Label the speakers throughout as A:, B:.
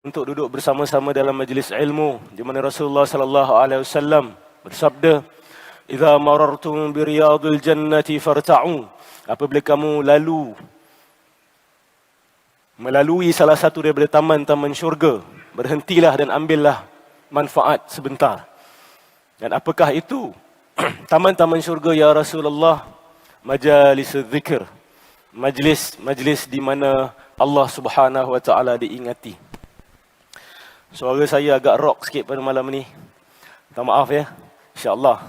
A: untuk duduk bersama-sama dalam majlis ilmu di mana Rasulullah sallallahu alaihi wasallam bersabda, "Idza marartum bi riyadil jannati farta'u." Apabila kamu melalui salah satu daripada taman-taman syurga, berhentilah dan ambillah manfaat sebentar. Dan apakah itu taman-taman syurga ya Rasulullah? Majalis zikr, majlis di mana Allah Subhanahu wa taala diingati. Suara saya agak rock sikit pada malam ni. Minta maaf ya. InsyaAllah.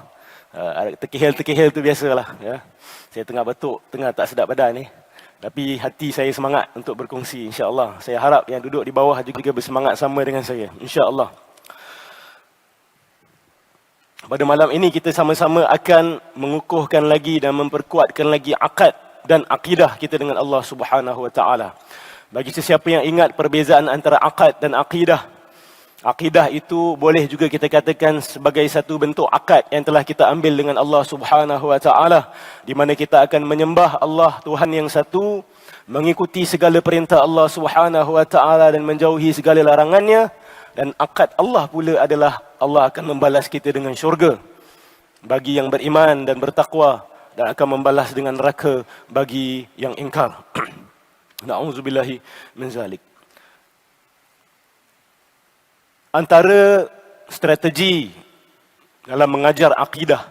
A: Terkehil-terkehil tu biasalah. Ya. Saya tengah batuk, tengah tak sedap badan ni. Tapi hati saya semangat untuk berkongsi, insyaAllah. Saya harap yang duduk di bawah juga bersemangat sama dengan saya, insyaAllah. Pada malam ini kita sama-sama akan mengukuhkan lagi dan memperkuatkan lagi akad dan akidah kita dengan Allah Subhanahu wa taala. Bagi sesiapa yang ingat perbezaan antara akad dan akidah, akidah itu boleh juga kita katakan sebagai satu bentuk akad yang telah kita ambil dengan Allah Subhanahu wa taala, di mana kita akan menyembah Allah Tuhan yang satu, mengikuti segala perintah Allah Subhanahu wa taala dan menjauhi segala larangannya. Dan akad Allah pula adalah Allah akan membalas kita dengan syurga bagi yang beriman dan bertakwa, dan akan membalas dengan neraka bagi yang ingkar. Na'udzubillahi min zalik. Antara strategi dalam mengajar akidah,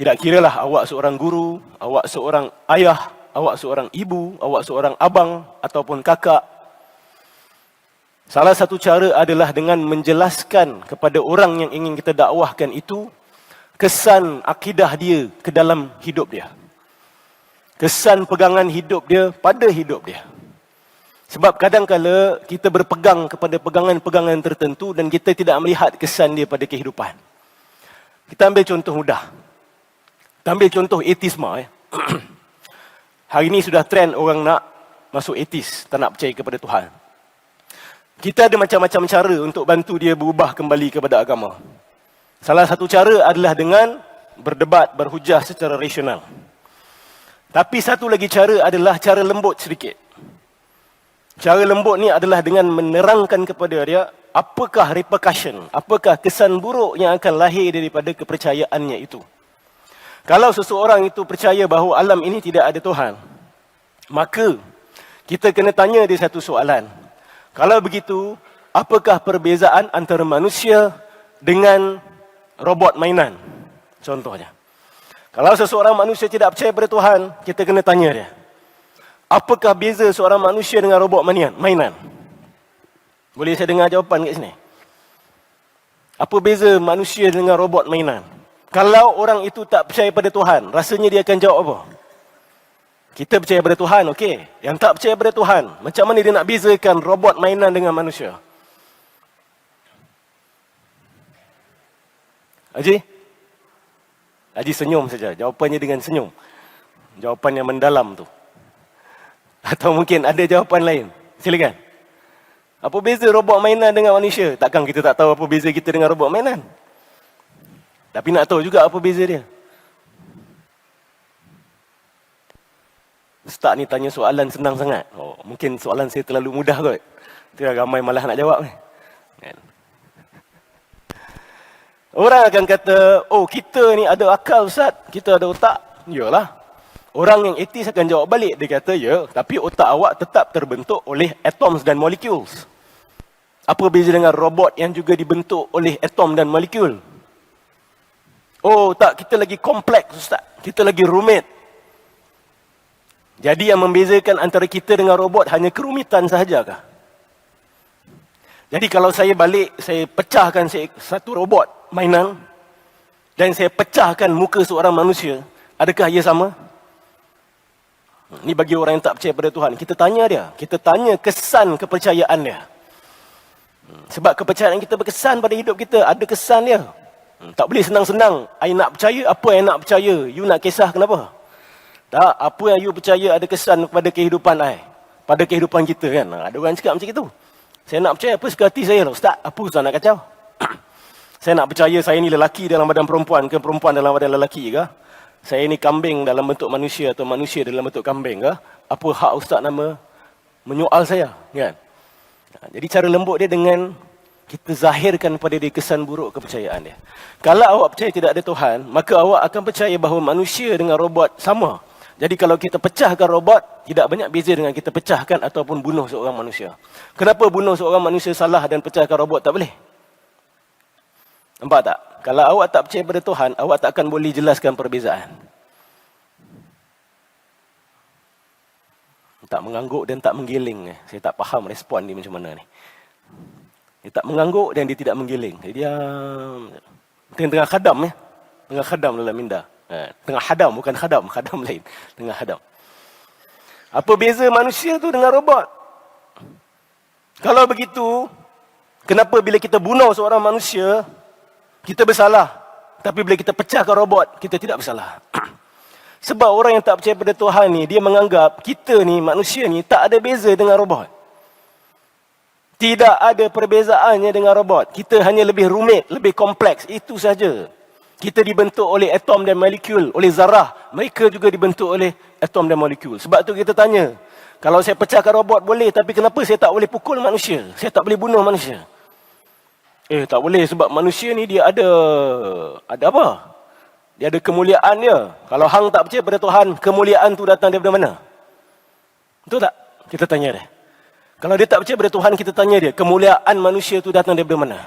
A: tidak kiralah awak seorang guru, awak seorang ayah, awak seorang ibu, awak seorang abang ataupun kakak, salah satu cara adalah dengan menjelaskan kepada orang yang ingin kita dakwahkan itu kesan akidah dia ke dalam hidup dia. Kesan pegangan hidup dia pada hidup dia. Sebab kadang-kala kita berpegang kepada pegangan-pegangan tertentu dan kita tidak melihat kesan dia pada kehidupan. Kita ambil contoh mudah. Kita ambil contoh ateisme. Hari ini sudah trend orang nak masuk ateis, tak nak percaya kepada Tuhan. Kita ada macam-macam cara untuk bantu dia berubah kembali kepada agama. Salah satu cara adalah dengan berdebat, berhujah secara rasional. Tapi satu lagi cara adalah cara lembut sedikit. Cara lembut ni adalah dengan menerangkan kepada dia apakah repercussion, apakah kesan buruk yang akan lahir daripada kepercayaannya itu. Kalau seseorang itu percaya bahawa alam ini tidak ada Tuhan, maka kita kena tanya dia satu soalan. Kalau begitu, apakah perbezaan antara manusia dengan robot mainan? Contohnya. Kalau seseorang manusia tidak percaya pada Tuhan, kita kena tanya dia, apakah beza seorang manusia dengan robot mainan? Boleh saya dengar jawapan kat sini? Apa beza manusia dengan robot mainan? Kalau orang itu tak percaya pada Tuhan, rasanya dia akan jawab apa? Kita percaya pada Tuhan, okey. Yang tak percaya pada Tuhan, macam mana dia nak bezakan robot mainan dengan manusia? Haji? Haji senyum saja. Jawapannya dengan senyum. Jawapan yang mendalam tu. Atau mungkin ada jawapan lain. Silakan. Apa beza robot mainan dengan manusia? Takkan kita tak tahu apa beza kita dengan robot mainan? Tapi nak tahu juga apa beza dia. Ustaz ni tanya soalan senang sangat. Oh, mungkin soalan saya terlalu mudah kot. Tidak ramai malah nak jawab ni. Orang akan kata, oh kita ni ada akal Ustaz, kita ada otak. Yalah. Orang yang etis akan jawab balik. Dia kata, ya, tapi otak awak tetap terbentuk oleh atoms dan molecules. Apa beza dengan robot yang juga dibentuk oleh atom dan molekul? Oh tak, kita lagi kompleks Ustaz. Kita lagi rumit. Jadi yang membezakan antara kita dengan robot hanya kerumitan sahajakah? Jadi kalau saya balik, saya pecahkan satu robot mainan dan saya pecahkan muka seorang manusia, adakah ia sama? Ini bagi orang yang tak percaya pada Tuhan. Kita tanya dia, kita tanya kesan kepercayaan dia. Sebab kepercayaan kita berkesan pada hidup kita, ada kesan dia. Tak boleh senang-senang, I nak percaya, apa yang nak percaya? You nak kisah kenapa? Tak, apa yang you percaya ada kesan kepada kehidupan I, pada kehidupan kita kan. Ada orang cakap macam itu. Saya nak percaya apa suka hati saya lah. Ustaz, apa Ustaz nak kacau? Saya nak percaya saya ni lelaki dalam badan perempuan ke perempuan dalam badan lelaki ke? Saya ni kambing dalam bentuk manusia atau manusia dalam bentuk kambing ke? Apa hak Ustaz nama menyoal saya? Kan? Jadi cara lembut dia dengan kita zahirkan pada dia kesan buruk kepercayaan dia. Kalau awak percaya tidak ada Tuhan, maka awak akan percaya bahawa manusia dengan robot sama. Jadi kalau kita pecahkan robot, tidak banyak beza dengan kita pecahkan ataupun bunuh seorang manusia. Kenapa bunuh seorang manusia salah dan pecahkan robot tak boleh? Nampak tak? Kalau awak tak percaya pada Tuhan, awak tak akan boleh jelaskan perbezaan. Tak mengangguk dan tak menggiling. Saya tak faham respon dia macam mana ni. Dia tak mengangguk dan dia tidak menggiling. Dia diam. Tengah khadam ya. Tengah khadam dalam minda. Tengah hadam, bukan khadam. Khadam lain. Tengah hadam. Apa beza manusia tu dengan robot? Kalau begitu, kenapa bila kita bunuh seorang manusia, kita bersalah. Tapi bila kita pecahkan robot, kita tidak bersalah. Sebab orang yang tak percaya pada Tuhan ni, dia menganggap kita ni, manusia ni, tak ada beza dengan robot. Tidak ada perbezaannya dengan robot. Kita hanya lebih rumit, lebih kompleks. Itu saja. Kita dibentuk oleh atom dan molekul, oleh zarah. Mereka juga dibentuk oleh atom dan molekul. Sebab tu kita tanya, kalau saya pecahkan robot boleh, tapi kenapa saya tak boleh pukul manusia? Saya tak boleh bunuh manusia? Tak boleh sebab manusia ni dia ada apa? Dia ada kemuliaan dia. Kalau hang tak percaya pada Tuhan, kemuliaan tu datang daripada mana? Betul tak? Kita tanya dia. Kalau dia tak percaya pada Tuhan, kita tanya dia, kemuliaan manusia tu datang daripada mana?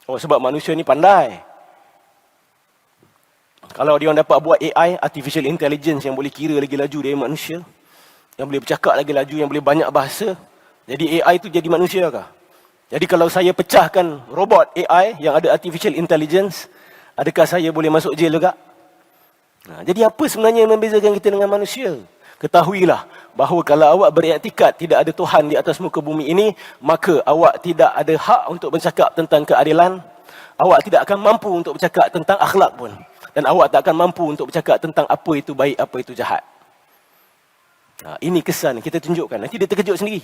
A: Oh, sebab manusia ni pandai. Kalau dia orang dapat buat AI, Artificial Intelligence, yang boleh kira lagi laju dari manusia, yang boleh bercakap lagi laju, yang boleh banyak bahasa, jadi AI tu jadi manusia kah? Jadi kalau saya pecahkan robot AI yang ada Artificial Intelligence, adakah saya boleh masuk jail juga? Jadi apa sebenarnya yang membezakan kita dengan manusia? Ketahuilah bahawa kalau awak beriktikad tidak ada Tuhan di atas muka bumi ini, maka awak tidak ada hak untuk bercakap tentang keadilan. Awak tidak akan mampu untuk bercakap tentang akhlak pun. Dan awak tak akan mampu untuk bercakap tentang apa itu baik, apa itu jahat. Ini kesan kita tunjukkan. Nanti dia terkejut sendiri.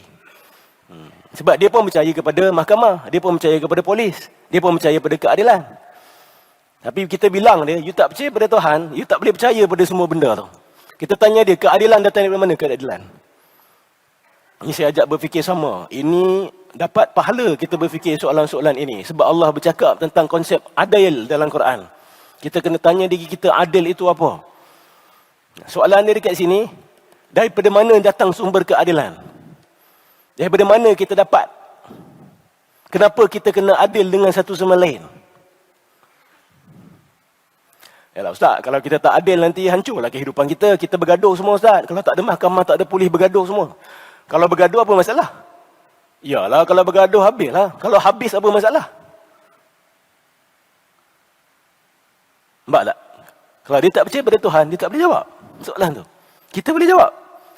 A: Sebab dia pun percaya kepada mahkamah. Dia pun percaya kepada polis. Dia pun percaya pada keadilan. Tapi kita bilang dia, you tak percaya pada Tuhan, you tak boleh percaya pada semua benda tu. Kita tanya dia, keadilan datang dari mana keadilan? Ini saya ajak berfikir sama. Ini dapat pahala kita berfikir soalan-soalan ini. Sebab Allah bercakap tentang konsep adil dalam Quran. Kita kena tanya diri kita, adil itu apa? Soalan dia dekat sini, daripada mana datang sumber keadilan? Daripada mana kita dapat? Kenapa kita kena adil dengan satu sama lain? Yalah Ustaz, kalau kita tak adil nanti hancurlah kehidupan kita. Kita bergaduh semua Ustaz. Kalau tak ada mahkamah, tak ada polis, bergaduh semua. Kalau bergaduh apa masalah? Yalah, kalau bergaduh habislah. Kalau habis apa masalah? Nampak tak? Kalau dia tak percaya pada Tuhan, dia tak boleh jawab soalan tu. Kita boleh jawab.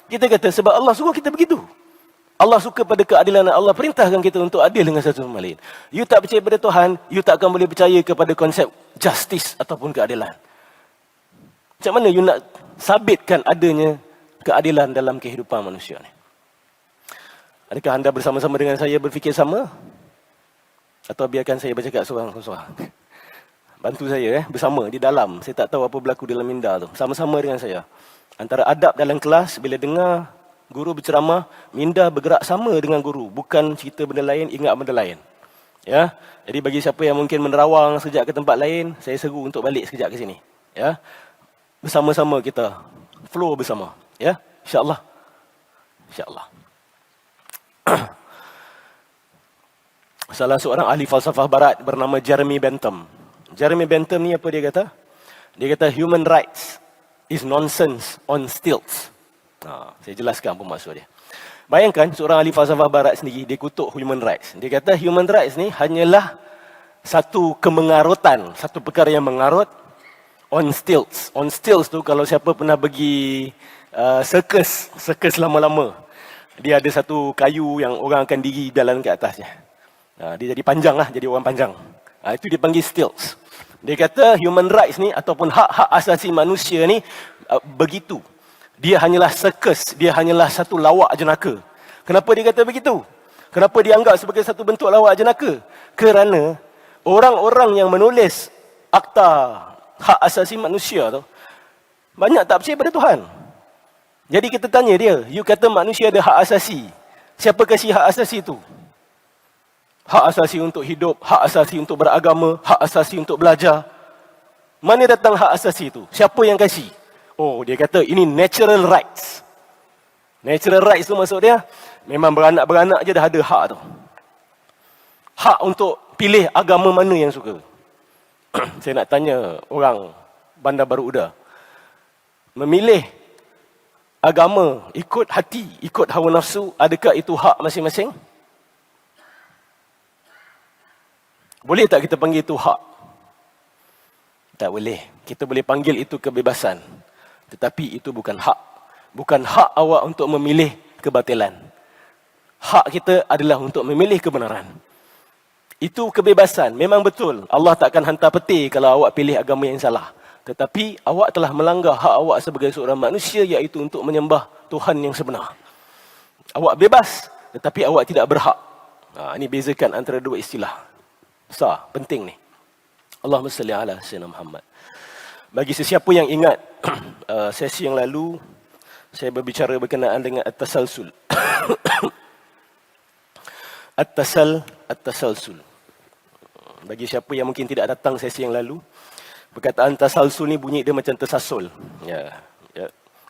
A: Kita kata sebab Allah suruh kita begitu. Allah suka pada keadilan dan Allah perintahkan kita untuk adil dengan satu sama lain. You tak percaya pada Tuhan, you tak akan boleh percaya kepada konsep justice ataupun keadilan. Macam mana you nak sabitkan adanya keadilan dalam kehidupan manusia ni? Adakah anda bersama-sama dengan saya berfikir sama? Atau biarkan saya bercakap seorang-seorang? Bantu saya bersama di dalam. Saya tak tahu apa berlaku dalam minda tu. Sama-sama dengan saya. Antara adab dalam kelas, bila dengar guru berceramah, minda bergerak sama dengan guru. Bukan cerita benda lain, ingat benda lain. Ya. Jadi bagi siapa yang mungkin menerawang sekejap ke tempat lain, saya seru untuk balik sekejap ke sini. Ya. Bersama-sama kita flow bersama. Ya. InsyaAllah. InsyaAllah. Salah seorang ahli falsafah barat bernama Jeremy Bentham. Jeremy Bentham ni apa dia kata? Dia kata human rights is nonsense on stilts. Saya jelaskan apa maksud dia. Bayangkan seorang ahli falsafah barat sendiri, dia kutuk human rights. Dia kata human rights ni hanyalah satu kemengarutan, satu perkara yang mengarut on stilts. On stilts tu kalau siapa pernah pergi circus lama-lama, dia ada satu kayu yang orang akan diri jalan ke atasnya. Dia jadi panjang lah, jadi orang panjang. Itu dipanggil stilts. Dia kata human rights ni ataupun hak-hak asasi manusia ni begitu. Dia hanyalah circus, dia hanyalah satu lawak jenaka. Kenapa dia kata begitu? Kenapa dianggap sebagai satu bentuk lawak jenaka? Kerana orang-orang yang menulis akta hak asasi manusia tu banyak tak percaya pada Tuhan. Jadi kita tanya dia, you kata manusia ada hak asasi. Siapa kasih hak asasi tu? Hak asasi untuk hidup, hak asasi untuk beragama, hak asasi untuk belajar. Mana datang hak asasi itu? Siapa yang kasih? Oh, dia kata ini natural rights. Natural rights tu maksud dia, memang beranak-beranak je dah ada hak tu. Hak untuk pilih agama mana yang suka. Saya nak tanya orang Bandar Baru Uda. Memilih agama ikut hati, ikut hawa nafsu, adakah itu hak masing-masing? Boleh tak kita panggil itu hak? Tak boleh. Kita boleh panggil itu kebebasan. Tetapi itu bukan hak. Bukan hak awak untuk memilih kebatilan. Hak kita adalah untuk memilih kebenaran. Itu kebebasan. Memang betul. Allah takkan hantar peti kalau awak pilih agama yang salah. Tetapi awak telah melanggar hak awak sebagai seorang manusia, iaitu untuk menyembah Tuhan yang sebenar. Awak bebas, tetapi awak tidak berhak. Ini bezakan antara dua istilah. Besar, penting ni. Allahumma salli ala sayyidina Muhammad. Bagi sesiapa yang ingat sesi yang lalu, saya berbicara berkenaan dengan at-tasalsul. At-tasalsul. Bagi siapa yang mungkin tidak datang sesi yang lalu, perkataan tasalsul ni bunyi dia macam tersasul. Ya.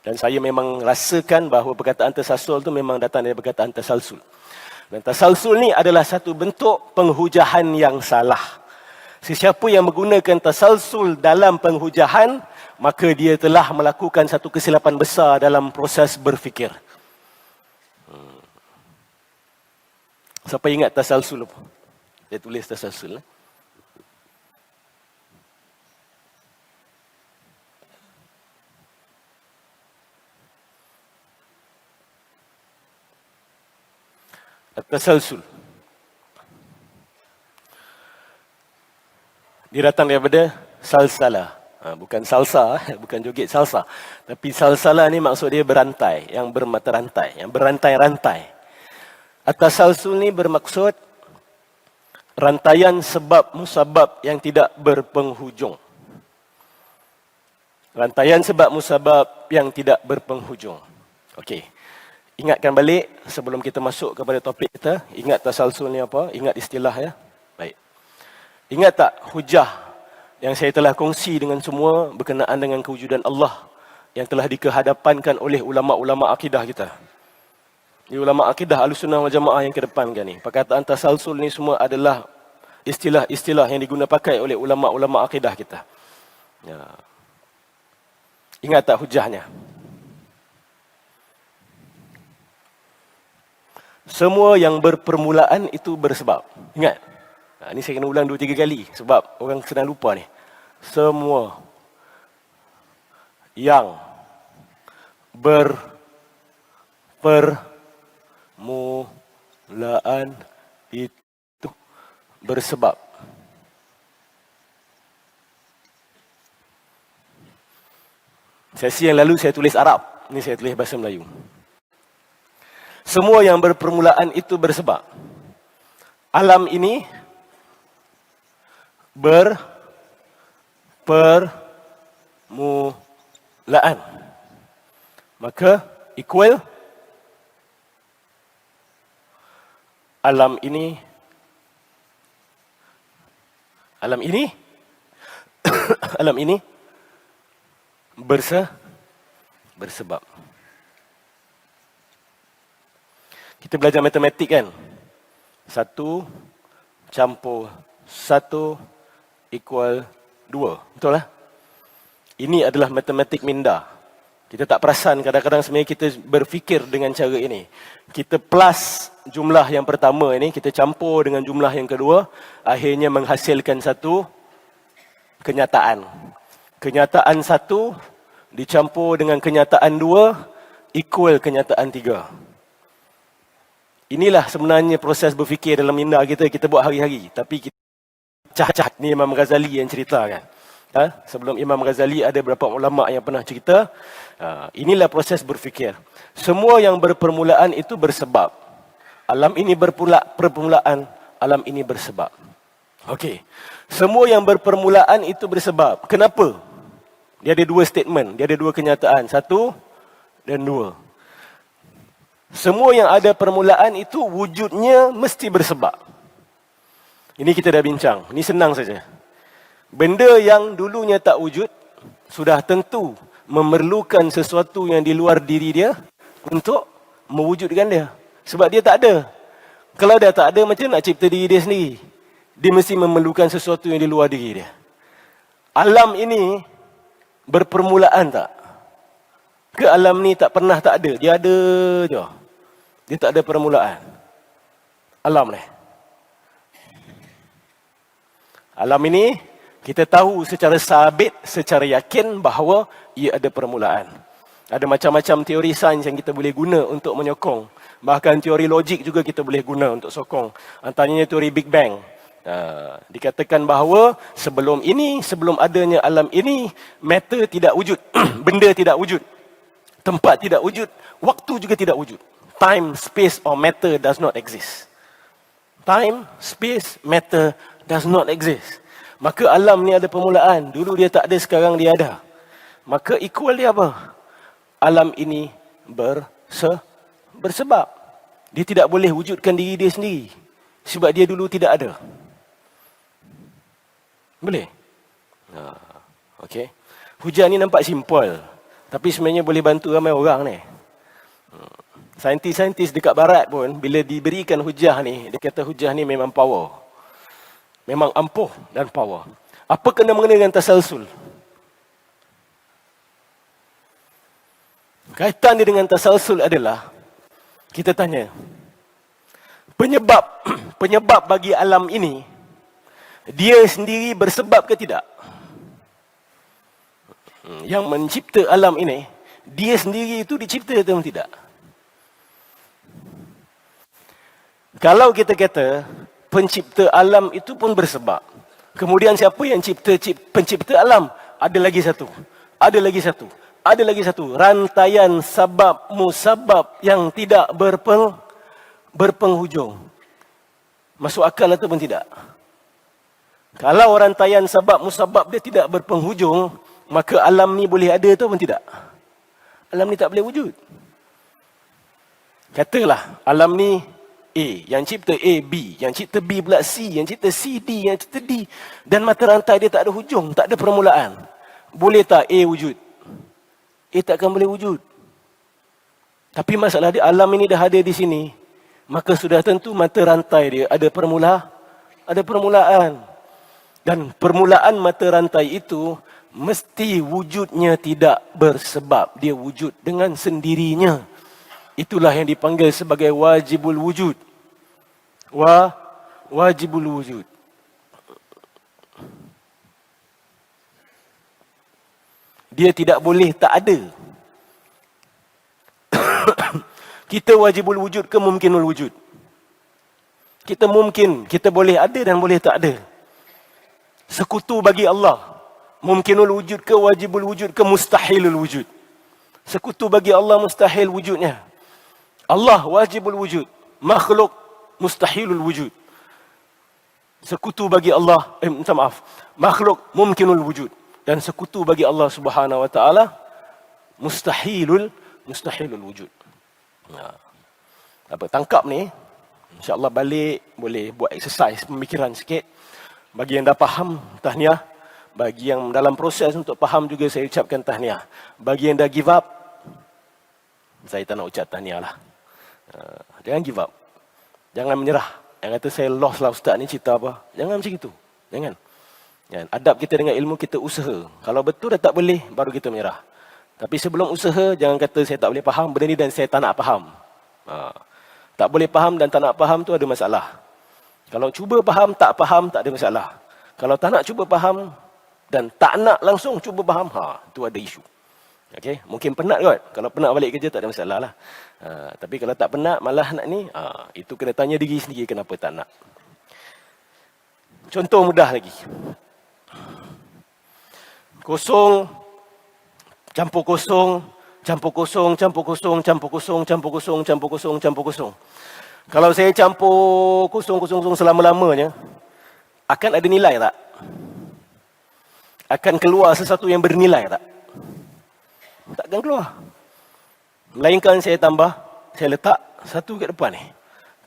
A: Dan saya memang rasakan bahawa perkataan tersasul tu memang datang dari perkataan tasalsul. Dan tasalsul ni adalah satu bentuk penghujahan yang salah. Sesiapa yang menggunakan tasalsul dalam penghujahan, maka dia telah melakukan satu kesilapan besar dalam proses berfikir. Siapa ingat tasalsul? Saya tulis tasalsul. Tasalsul. Dia datang daripada salsalah. Bukan salsa, bukan joget salsa. Tapi salsalah ni maksud dia berantai, yang bermata rantai, yang berantai-rantai. At-tasalsul ni bermaksud rantaian sebab musabab yang tidak berpenghujung. Rantaian sebab musabab yang tidak berpenghujung. Okey. Ingatkan balik sebelum kita masuk kepada topik kita. Ingat tasalsul ni apa? Ingat istilah ya. Baik. Ingat tak hujah yang saya telah kongsi dengan semua berkenaan dengan kewujudan Allah yang telah dikehadapankan oleh ulama-ulama akidah kita. Di ulama akidah Ahlussunnah wal Jamaah yang kedepankan ni. Perkataan tasalsul ni semua adalah istilah-istilah yang diguna pakai oleh ulama-ulama akidah kita. Ya. Ingat tak hujahnya? Semua yang berpermulaan itu bersebab. Ingat. Ini saya kena ulang 2-3 kali sebab orang senang lupa ni. Semua yang berpermulaan itu bersebab. Sesi yang lalu saya tulis Arab. Ini saya tulis bahasa Melayu. Semua yang berpermulaan itu bersebab. Alam ini berpermulaan. Maka equal alam ini alam ini bersebab. Kita belajar matematik kan? 1 campur 1 equal 2. Betul lah? Ini adalah matematik minda. Kita tak perasan kadang-kadang sebenarnya kita berfikir dengan cara ini. Kita plus jumlah yang pertama ini, kita campur dengan jumlah yang kedua, akhirnya menghasilkan satu kenyataan. Kenyataan 1 dicampur dengan kenyataan 2 equal kenyataan 3. Inilah sebenarnya proses berfikir dalam minda kita buat hari-hari. Tapi kita cah-cah, ni Imam Ghazali yang ceritakan. Sebelum Imam Ghazali ada beberapa ulama yang pernah cerita. Inilah proses berfikir. Semua yang berpermulaan itu bersebab. Alam ini permulaan, alam ini bersebab. Okey. Semua yang berpermulaan itu bersebab. Kenapa? Dia ada 2 statement, dia ada 2 kenyataan. 1 dan 2. Semua yang ada permulaan itu wujudnya mesti bersebab. Ini kita dah bincang. Ini senang saja. Benda yang dulunya tak wujud, sudah tentu memerlukan sesuatu yang di luar diri dia untuk mewujudkan dia. Sebab dia tak ada. Kalau dia tak ada, macam nak cipta diri dia sendiri? Dia mesti memerlukan sesuatu yang di luar diri dia. Alam ini berpermulaan tak? Ke alam ni tak pernah tak ada? Dia ada je. Dia tak ada permulaan. Alam ni. Alam ini, kita tahu secara sabit, secara yakin bahawa ia ada permulaan. Ada macam-macam teori sains yang kita boleh guna untuk menyokong. Bahkan teori logik juga kita boleh guna untuk sokong. Antaranya teori Big Bang. Dikatakan bahawa sebelum adanya alam ini, matter tidak wujud. Benda tidak wujud. Tempat tidak wujud. Waktu juga tidak wujud. Time, space or matter does not exist. Time, space, matter does not exist. Maka alam ni ada permulaan. Dulu dia tak ada, sekarang dia ada. Maka equal dia apa? Alam ini bersebab. Dia tidak boleh wujudkan diri dia sendiri. Sebab dia dulu tidak ada. Boleh? Okey. Hujan ni nampak simple. Tapi sebenarnya boleh bantu ramai orang ni. Saintis-saintis dekat barat pun, bila diberikan hujah ni, dia kata hujah ni memang power. Memang ampuh dan power. Apa kena mengena dengan tasalsul? Kaitan dia dengan tasalsul adalah, kita tanya, penyebab bagi alam ini, dia sendiri bersebab ke tidak? Yang mencipta alam ini, dia sendiri itu dicipta atau tidak? Kalau kita kata, pencipta alam itu pun bersebab. Kemudian siapa yang pencipta alam? Ada lagi satu. Ada lagi satu. Ada lagi satu. Rantaian sabab musabab yang tidak berpenghujung. Masuk akal ataupun tidak? Kalau rantaian sabab musabab dia tidak berpenghujung, maka alam ni boleh ada ataupun tidak? Alam ni tak boleh wujud. Katalah alam ni A, yang cipta A, B, yang cipta B pula C, yang cipta C, D, yang cipta D. Dan mata rantai dia tak ada hujung, tak ada permulaan. Boleh tak A wujud? A takkan boleh wujud. Tapi masalah dia, alam ini dah ada di sini. Maka sudah tentu mata rantai dia ada permulaan. Dan permulaan mata rantai itu, mesti wujudnya tidak bersebab. Dia wujud dengan sendirinya. Itulah yang dipanggil sebagai wajibul wujud. Wajibul wujud. Dia tidak boleh tak ada. Kita wajibul wujud ke mungkinul wujud? Kita mungkin, kita boleh ada dan boleh tak ada. Sekutu bagi Allah. Mungkinul wujud ke wajibul wujud ke mustahilul wujud? Sekutu bagi Allah mustahil wujudnya. Allah wajibul wujud, makhluk mustahilul wujud. Sekutu bagi Allah, makhluk mumkinul wujud, dan sekutu bagi Allah Subhanahu wa taala mustahilul wujud. Apa tangkap ni? Insya-Allah balik boleh buat exercise pemikiran sikit. Bagi yang dah faham, tahniah. Bagi yang dalam proses untuk faham juga saya ucapkan tahniah. Bagi yang dah give up, saya tak nak ucap tahniah lah. Jangan give up. Jangan menyerah. Yang kata saya lost lah ustaz ni cerita apa. Jangan macam itu. Jangan. Adab kita dengan ilmu, kita usaha. Kalau betul dah tak boleh, baru kita menyerah. Tapi sebelum usaha, jangan kata saya tak boleh faham benda ni dan saya tak nak faham. Tak boleh faham dan tak nak faham tu ada masalah. Kalau cuba faham, tak ada masalah. Kalau tak nak cuba faham dan tak nak langsung cuba faham, tu ada isu. Okay? Mungkin penat kot. Kalau penat balik kerja tak ada masalah lah. Tapi kalau tak penat, malah nak ni, itu kena tanya diri sendiri kenapa tak nak. Contoh mudah lagi. Kosong, campur kosong, campur kosong, campur kosong, campur kosong, campur kosong, campur kosong, campur kosong. Kalau saya campur kosong-kosong selama-lamanya, akan ada nilai tak? Akan keluar sesuatu yang bernilai tak? Takkan keluar. Melainkan saya tambah, saya letak satu kat depan ni.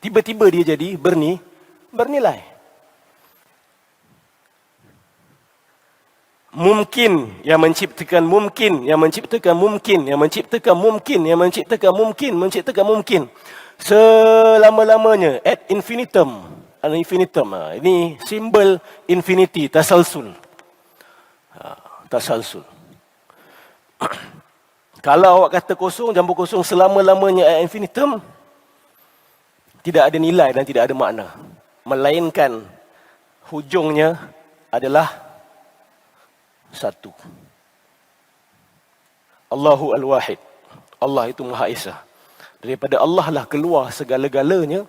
A: Tiba-tiba dia jadi bernilai. Mungkin yang menciptakan mungkin, yang menciptakan mungkin, yang menciptakan mungkin, yang menciptakan mungkin, menciptakan mungkin. Selama-lamanya, ad infinitum. Ad infinitum. Ini simbol infinity, tasalsul. Tasalsul. Kalau awak kata kosong, jumpa kosong selama-lamanya ad infinitum, tidak ada nilai dan tidak ada makna. Melainkan hujungnya adalah satu. Allahu al-Wahid. Allah itu Maha Esa. Daripada Allah lah keluar segala-galanya.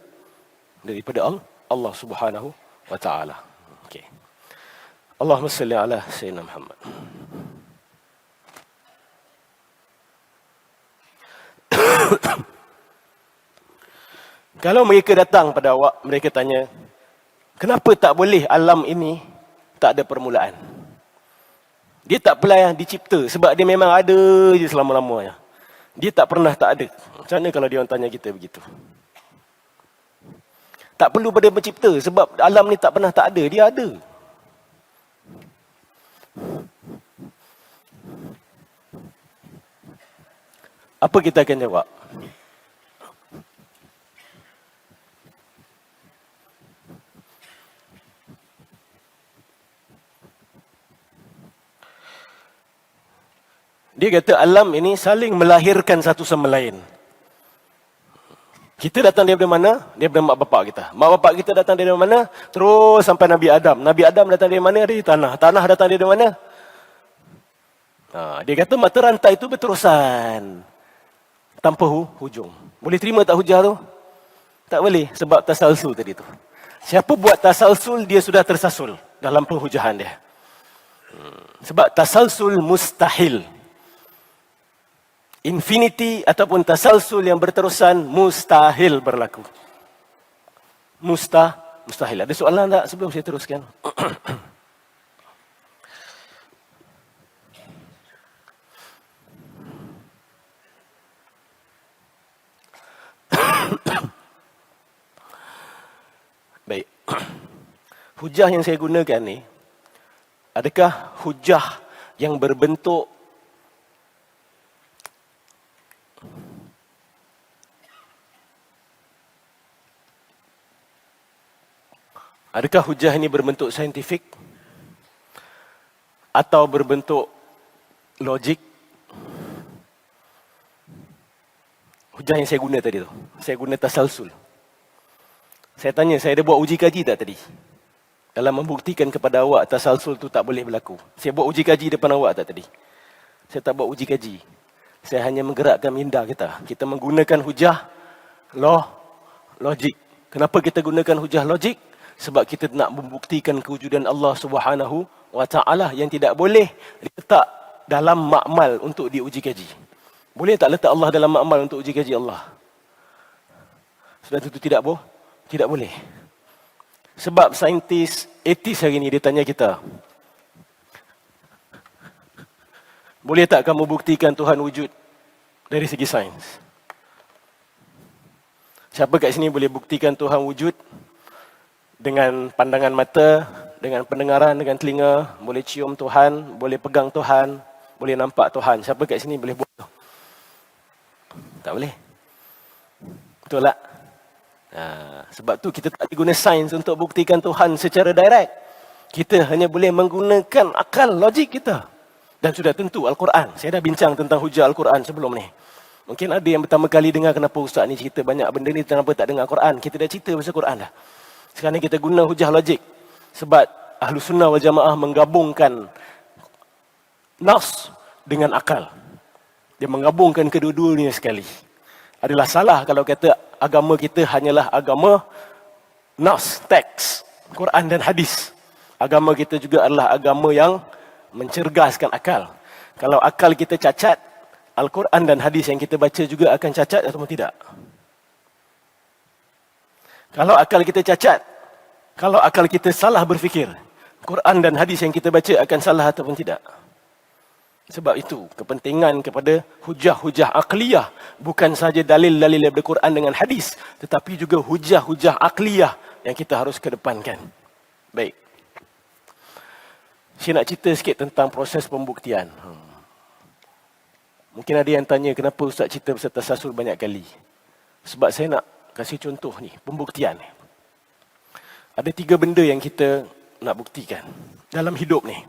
A: Daripada Allah Subhanahu wa ta'ala. Okay. Allahumma salli ala Sayyidina Muhammad. Kalau mereka datang pada awak, mereka tanya, kenapa tak boleh alam ini tak ada permulaan? Dia tak pernah dicipta sebab dia memang ada je selama-lamanya. Dia tak pernah tak ada. Macam mana kalau dia orang tanya kita begitu? Tak perlu pada pencipta sebab alam ni tak pernah tak ada. Dia ada. Apa kita akan jawab? Dia kata alam ini saling melahirkan satu sama lain. Kita datang daripada mana? Daripada mak bapak kita. Mak bapak kita datang dari mana? Terus sampai Nabi Adam. Nabi Adam datang dari mana? Dari tanah. Tanah datang dari mana? Dia kata mata rantai itu berterusan. Tanpa hujung. Boleh terima tak hujah tu? Tak boleh. Sebab tasalsul tadi tu. Siapa buat tasalsul, dia sudah tersasul dalam penghujahan dia. Sebab tasalsul mustahil. Infinity ataupun tasalsul yang berterusan mustahil berlaku. Mustahil. Ada soalan tak sebelum saya teruskan? Baik. Hujah yang saya gunakan ni, adakah hujah yang berbentuk adakah hujah ini berbentuk saintifik atau berbentuk logik? Hujah yang saya guna tadi tu, saya guna tasalsul. Saya tanya, saya ada buat uji kaji tak tadi? Dalam membuktikan kepada awak tasalsul tu tak boleh berlaku. Saya buat uji kaji depan awak tak tadi? Saya tak buat uji kaji. Saya hanya menggerakkan minda kita. Kita menggunakan hujah logik. Kenapa kita gunakan hujah logik? Sebab kita nak membuktikan kewujudan Allah Subhanahu wa ta'ala yang tidak boleh diletak dalam makmal untuk diuji kaji. Boleh tak letak Allah dalam makmal untuk uji kaji Allah? Sudah tentu tidak boleh. Sebab saintis etis hari ini dia tanya kita, boleh tak kamu buktikan Tuhan wujud dari segi sains? Siapa kat sini boleh buktikan Tuhan wujud dengan pandangan mata, dengan pendengaran, dengan telinga, boleh cium Tuhan, boleh pegang Tuhan, boleh nampak Tuhan? Siapa kat sini boleh buat tu? Tak boleh. Betul tak? Sebab tu kita tak guna sains untuk buktikan Tuhan secara direct. Kita hanya boleh menggunakan akal, logik kita. Dan sudah tentu Al-Quran. Saya dah bincang tentang hujah Al-Quran sebelum ni. Mungkin ada yang pertama kali dengar kenapa ustaz ni cerita banyak benda ni, kenapa tak dengar Quran. Kita dah cerita pasal Quran dah. Sekarang kita guna hujah logik. Sebab Ahlus Sunnah wal Jamaah menggabungkan nas dengan akal. Dia menggabungkan kedua-duanya sekali. Adalah salah kalau kata agama kita hanyalah agama nas, teks, Quran dan hadis. Agama kita juga adalah agama yang mencerdaskan akal. Kalau akal kita cacat, Al-Quran dan hadis yang kita baca juga akan cacat atau tidak? Kalau akal kita cacat, kalau akal kita salah berfikir, Quran dan hadis yang kita baca akan salah ataupun tidak? Sebab itu, kepentingan kepada hujah-hujah akliyah, bukan saja dalil-dalil daripada Quran dengan hadis, tetapi juga hujah-hujah akliyah yang kita harus kedepankan. Baik. Saya nak cerita sikit tentang proses pembuktian. Mungkin ada yang tanya kenapa Ustaz cerita pasal tasasul banyak kali. Sebab saya nak kasih contoh ni, pembuktian ni. Ada 3 benda yang kita nak buktikan dalam hidup ni.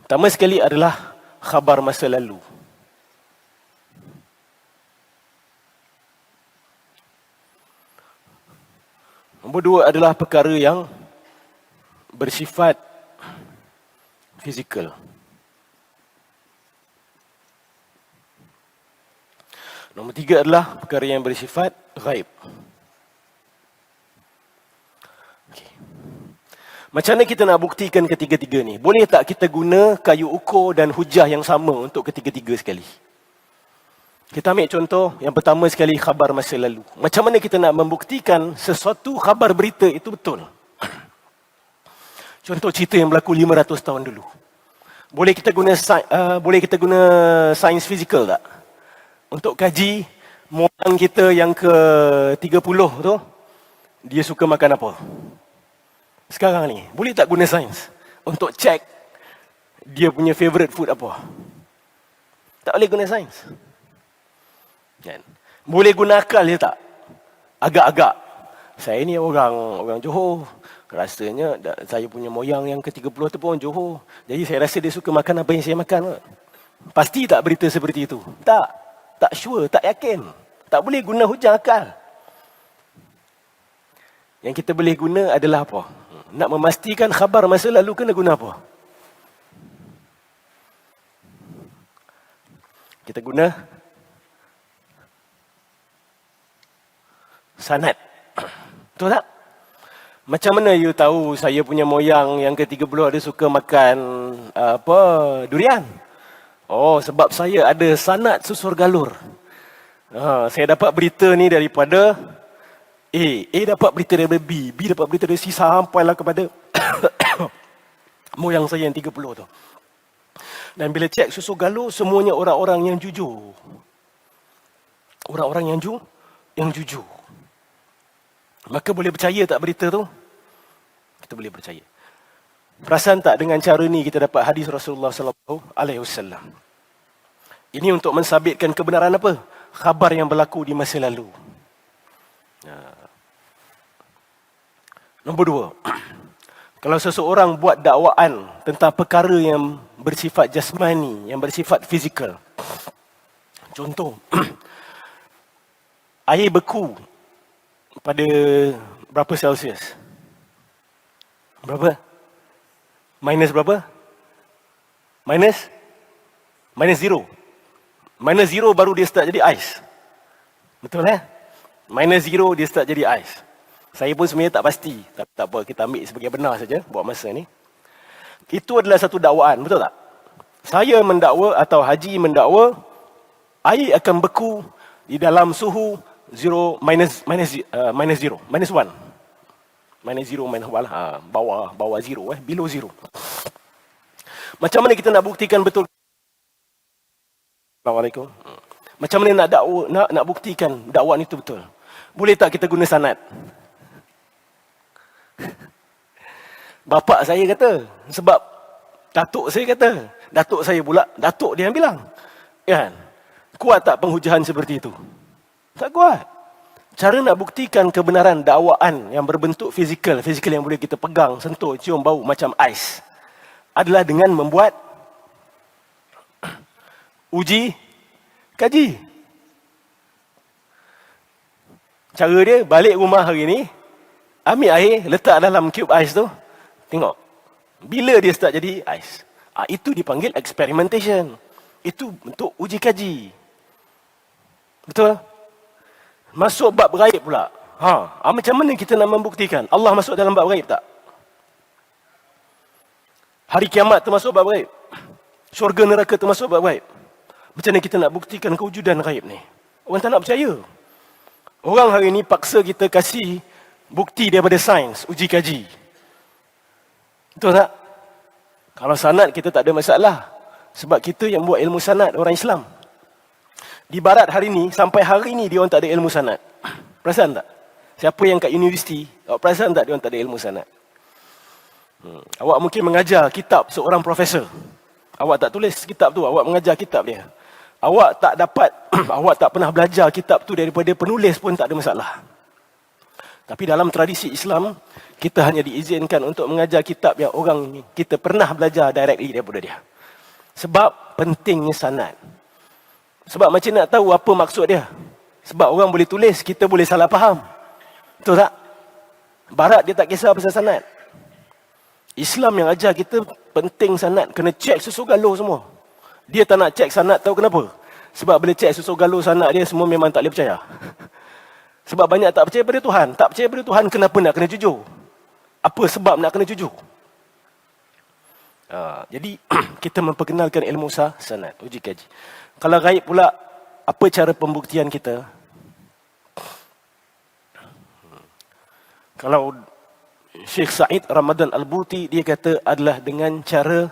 A: Pertama sekali adalah khabar masa lalu. Nombor 2 adalah perkara yang bersifat fizikal. Nombor 3 adalah perkara yang bersifat ghaib. Okay. Macam mana kita nak buktikan ketiga-tiga ni? Boleh tak kita guna kayu ukur dan hujah yang sama untuk ketiga-tiga sekali? Kita ambil contoh, yang pertama sekali khabar masa lalu. Macam mana kita nak membuktikan sesuatu khabar berita itu betul? Contoh cerita yang berlaku 500 tahun dulu. Boleh kita guna sains fizikal tak? Untuk kaji moyang kita yang ke-30 tu, dia suka makan apa? Sekarang ni, boleh tak guna sains untuk check dia punya favorite food apa? Tak boleh guna sains. Kan? Boleh guna akal je tak? Agak-agak. Saya ni orang Johor. Rasanya saya punya moyang yang ke-30 tu pun Johor. Jadi saya rasa dia suka makan apa yang saya makan. Pasti tak berita seperti itu? Tak. Tak sure, tak yakin. Tak boleh guna hujah akal. Yang kita boleh guna adalah apa? Nak memastikan khabar masa lalu kena guna apa? Kita guna sanad. Betul tak? Macam mana you tahu saya punya moyang yang ke-30 ada suka makan durian? Oh, sebab saya ada sanad susur galur. Saya dapat berita ni daripada A. A dapat berita daripada B. B dapat berita dari C sampailah kepada moyang saya yang 30 tu. Dan bila cek susur galur, semuanya orang-orang yang jujur. Orang-orang yang jujur. Maka boleh percaya tak berita tu? Kita boleh percaya. Perasan tak dengan cara ni kita dapat hadis Rasulullah sallallahu alaihi wasallam. Ini untuk mensabitkan kebenaran apa? Khabar yang berlaku di masa lalu. Nombor 2. Kalau seseorang buat dakwaan tentang perkara yang bersifat jasmani, yang bersifat fizikal. Contoh, air beku pada berapa Celsius? Berapa? Minus berapa? Minus 0. Minus 0 baru dia start jadi ais. Betul Minus 0 dia start jadi ais. Saya pun sebenarnya tak pasti. Tak apa, kita ambil sebagai benar saja buat masa ni. Itu adalah satu dakwaan, betul tak? Saya mendakwa atau Haji mendakwa air akan beku di dalam suhu minus 0. Minus 1. Minus 0, minus 1. Bawah 0, below 0. Macam mana kita nak buktikan betul? Assalamualaikum. Macam mana nak buktikan dakwaan itu betul? Boleh tak kita guna sanad? Bapak saya kata, sebab datuk saya kata, datuk saya pula, datuk dia yang bilang. Kan? Kuat tak penghujahan seperti itu? Tak kuat. Cara nak buktikan kebenaran dakwaan yang berbentuk fizikal yang boleh kita pegang, sentuh, cium, bau macam ais, adalah dengan membuat uji kaji. Cara dia, balik rumah hari ni, ambil air, letak dalam cube ais tu, tengok. Bila dia start jadi ais? Itu dipanggil experimentation. Itu bentuk uji kaji. Betul? Masuk bab gaib pula. Macam mana kita nak membuktikan? Allah masuk dalam bab gaib tak? Hari kiamat termasuk bab gaib. Syurga neraka termasuk bab gaib. Macam mana kita nak buktikan kewujudan gaib ni? Orang tak nak percaya. Orang hari ni paksa kita kasih bukti daripada sains, uji kaji. Betul tak? Kalau sanad kita tak ada masalah. Sebab kita yang buat ilmu sanad orang Islam. Di barat hari ni, sampai hari ni dia orang tak ada ilmu sanad. Perasan tak? Siapa yang kat universiti, perasan tak dia orang tak ada ilmu sanad? Awak mungkin mengajar kitab seorang profesor. Awak tak tulis kitab tu, awak mengajar kitab dia. Awak tak dapat, awak tak pernah belajar kitab tu daripada penulis pun tak ada masalah. Tapi dalam tradisi Islam, kita hanya diizinkan untuk mengajar kitab yang orang kita pernah belajar directly daripada dia. Sebab pentingnya sanad. Sebab macam nak tahu apa maksud dia. Sebab orang boleh tulis, kita boleh salah faham. Betul tak? Barat dia tak kisah pasal sanad. Islam yang ajar kita penting sanad, kena cek susu galuh semua. Dia tak nak cek sanad, tahu kenapa? Sebab bila cek susu galuh sanad dia, semua memang tak boleh percaya. Sebab banyak tak percaya pada Tuhan. Tak percaya pada Tuhan, kenapa nak kena jujur? Apa sebab nak kena jujur? Jadi kita memperkenalkan ilmu sanad, uji kaji. Kalau gaib pula, apa cara pembuktian kita? Kalau Syekh Said Ramadan Al-Buti, dia kata adalah dengan cara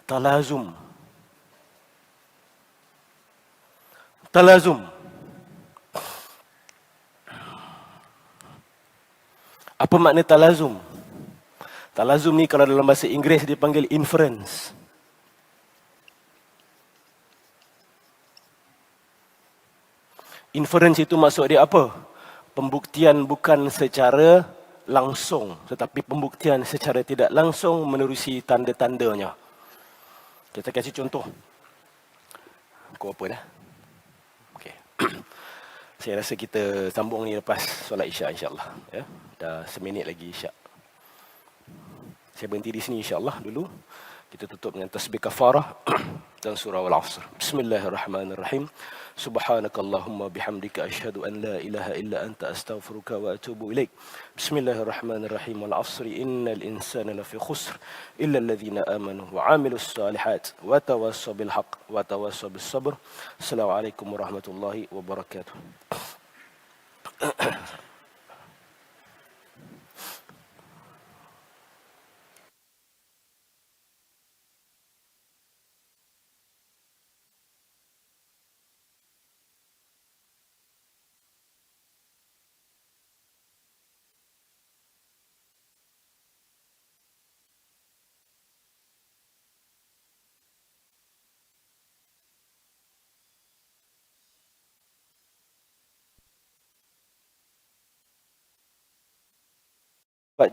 A: talazum. Talazum. Apa makna talazum? Talazum ni kalau dalam bahasa Inggeris dipanggil inference. Inference itu maksud dia apa? Pembuktian bukan secara langsung, tetapi pembuktian secara tidak langsung menerusi tanda-tandanya. Kita kasih contoh. Kau apa dah? Okey. Saya rasa kita sambung ni lepas solat Isyak insya-Allah, ya. Dah seminit lagi Isyak. Saya berhenti di sini insya-Allah dulu. Kita tutup dengan tasbih kafarah dan surah Al-Asr. Bismillahirrahmanirrahim. Subhanakallahumma bihamdika asyhadu an la ilaha illa anta astaghfiruka wa atubu ilaik. Bismillahirrahmanirrahim. Wal 'asri innal insana lafi khusr illa alladhina amanu wa 'amilus salihat wa tawassaw bil haqq wa tawassaw bis sabr. Assalamualaikum warahmatullahi wabarakatuh.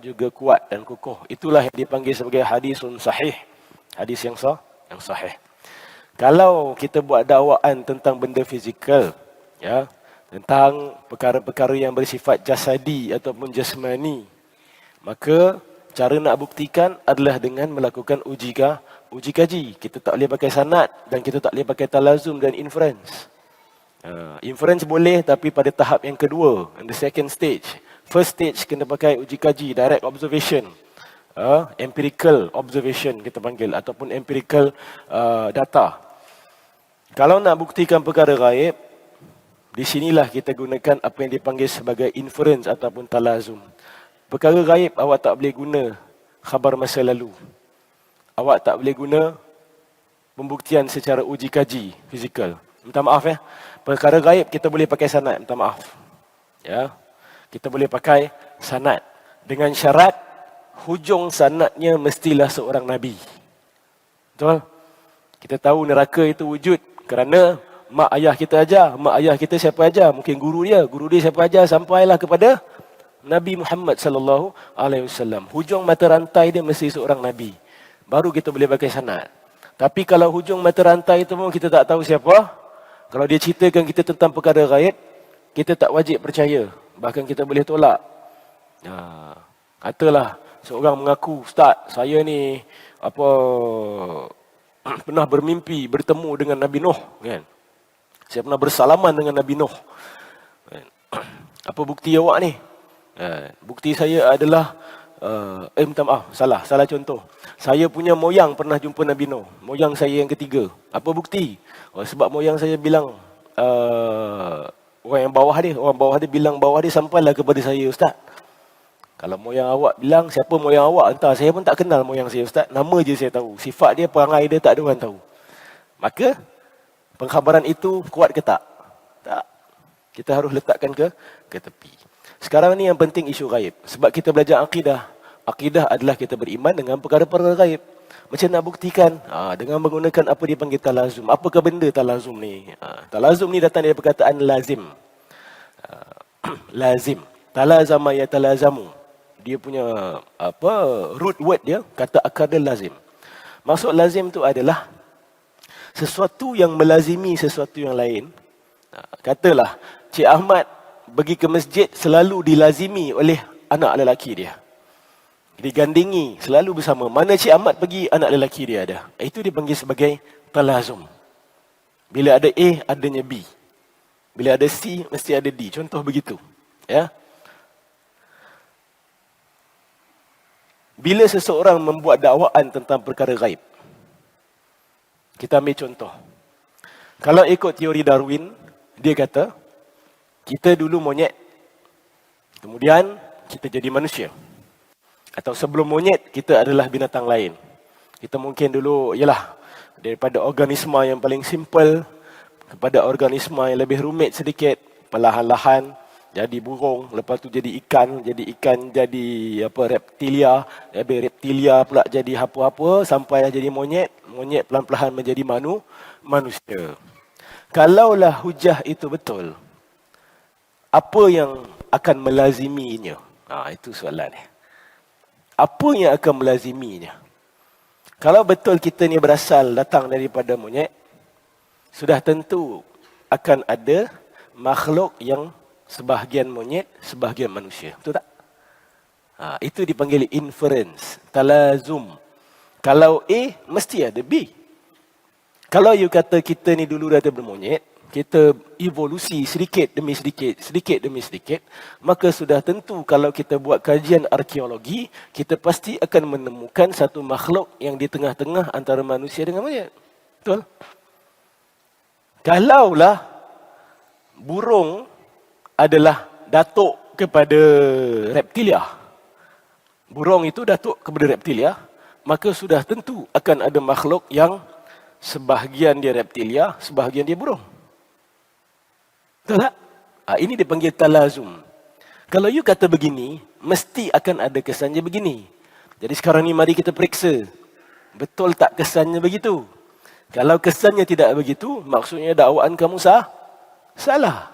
A: Juga kuat dan kukuh. Itulah yang dipanggil sebagai hadisun sahih. Hadis yang sahih. Kalau kita buat dakwaan tentang benda fizikal, ya, tentang perkara-perkara yang bersifat jasadi ataupun jasmani, maka cara nak buktikan adalah dengan melakukan uji kaji. Kita tak boleh pakai sanad dan kita tak boleh pakai talazum dan inference. Inference boleh, tapi pada tahap yang kedua, the second stage. First stage kena pakai uji kaji, direct observation, empirical observation kita panggil, ataupun empirical data. Kalau nak buktikan perkara gaib, di sinilah kita gunakan apa yang dipanggil sebagai inference ataupun talazum. Perkara gaib awak tak boleh guna khabar masa lalu. Awak tak boleh guna pembuktian secara uji kaji fizikal. Minta maaf ya. Perkara gaib kita boleh pakai sanad, minta maaf. Ya. Kita boleh pakai sanad dengan syarat hujung sanadnya mestilah seorang nabi. Betul? Kita tahu neraka itu wujud kerana mak ayah kita ajar. Mak ayah kita siapa ajar? Mungkin guru dia siapa ajar, sampailah kepada Nabi Muhammad sallallahu alaihi wasallam. Hujung mata rantai dia mesti seorang nabi. Baru kita boleh pakai sanad. Tapi kalau hujung mata rantai itu pun kita tak tahu siapa, kalau dia ceritakan kita tentang perkara gaib, kita tak wajib percaya. Bahkan kita boleh tolak. Katalah seorang mengaku, "Ustaz, saya ni pernah bermimpi bertemu dengan Nabi Nuh, kan? Saya pernah bersalaman dengan Nabi Nuh." Apa bukti awak ni? Bukti saya adalah minta maaf, salah contoh. Saya punya moyang pernah jumpa Nabi Nuh. Moyang saya yang ketiga. Apa bukti? Sebab moyang saya bilang orang bawah dia bilang bawah dia sampailah kepada saya, "Ustaz." Kalau moyang awak bilang, siapa moyang awak? Entah, saya pun tak kenal moyang saya, Ustaz. Nama je saya tahu. Sifat dia, perangai dia tak ada orang tahu. Maka pengkhabaran itu kuat ke tak? Tak. Kita harus letakkan ke tepi. Sekarang ni yang penting isu gaib. Sebab kita belajar akidah, Akidah adalah kita beriman dengan perkara-perkara gaib. Macam nak buktikan? Dengan menggunakan apa dipanggil talazum. Apakah benda talazum ni? Talazum ni datang dari perkataan lazim. Lazim. Talazama ya talazamu. Dia punya root word dia, kata akar dia lazim. Maksud lazim tu adalah sesuatu yang melazimi sesuatu yang lain. Katalah Cik Ahmad pergi ke masjid selalu dilazimi oleh anak lelaki dia. Digandingi, selalu bersama. Mana Cik Ahmad pergi, anak lelaki dia ada. Itu dipanggil sebagai talazum. Bila ada A, adanya B. Bila ada C, mesti ada D. Contoh begitu. Ya. Bila seseorang membuat dakwaan tentang perkara gaib, kita ambil contoh. Kalau ikut teori Darwin, dia kata, kita dulu monyet, kemudian kita jadi manusia. Atau sebelum monyet, kita adalah binatang lain. Kita mungkin dulu, daripada organisma yang paling simple kepada organisma yang lebih rumit sedikit, perlahan-lahan jadi burung, lepas tu jadi ikan jadi reptilia, habis reptilia pula jadi apa-apa, sampai jadi monyet pelan-pelan menjadi manusia. Kalaulah hujah itu betul, apa yang akan melaziminya? Itu soalan ni. Apa yang akan melaziminya? Kalau betul kita ni datang daripada monyet, sudah tentu akan ada makhluk yang sebahagian monyet, sebahagian manusia. Betul tak? Itu dipanggil inference, talazum. Kalau A, mesti ada B. Kalau you kata kita ni dulu dah ada bermonyet, kita evolusi sedikit demi sedikit, maka sudah tentu kalau kita buat kajian arkeologi, kita pasti akan menemukan satu makhluk yang di tengah-tengah antara manusia dengan monyet. Betul? Kalaulah burung adalah datuk kepada reptilia, burung itu datuk kepada reptilia, maka sudah tentu akan ada makhluk yang sebahagian dia reptilia, sebahagian dia burung. Betul tak? Ini dipanggil talazum. Kalau you kata begini, mesti akan ada kesannya begini. Jadi sekarang ni mari kita periksa. Betul tak kesannya begitu? Kalau kesannya tidak begitu, maksudnya dakwaan kamu salah.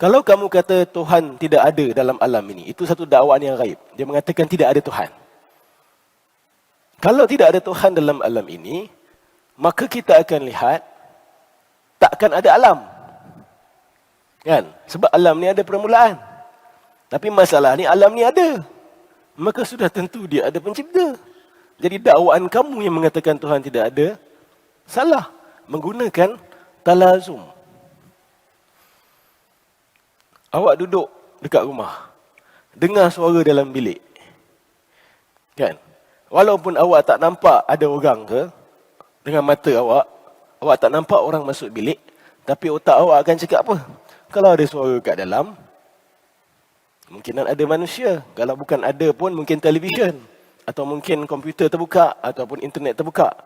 A: Kalau kamu kata Tuhan tidak ada dalam alam ini, itu satu dakwaan yang gaib. Dia mengatakan tidak ada Tuhan. Kalau tidak ada Tuhan dalam alam ini, maka kita akan lihat takkan ada alam. Kan? Sebab alam ni ada permulaan. Tapi masalah ni alam ni ada. Maka sudah tentu dia ada pencipta. Jadi dakwaan kamu yang mengatakan Tuhan tidak ada, salah. Menggunakan talazum. Awak duduk dekat rumah, dengar suara dalam bilik. Kan? Walaupun awak tak nampak ada orang ke, dengan mata awak tak nampak orang masuk bilik, tapi otak awak akan cakap apa? Kalau ada suara kat dalam, mungkinan ada manusia. Kalau bukan ada pun mungkin televisyen, atau mungkin komputer terbuka, ataupun internet terbuka.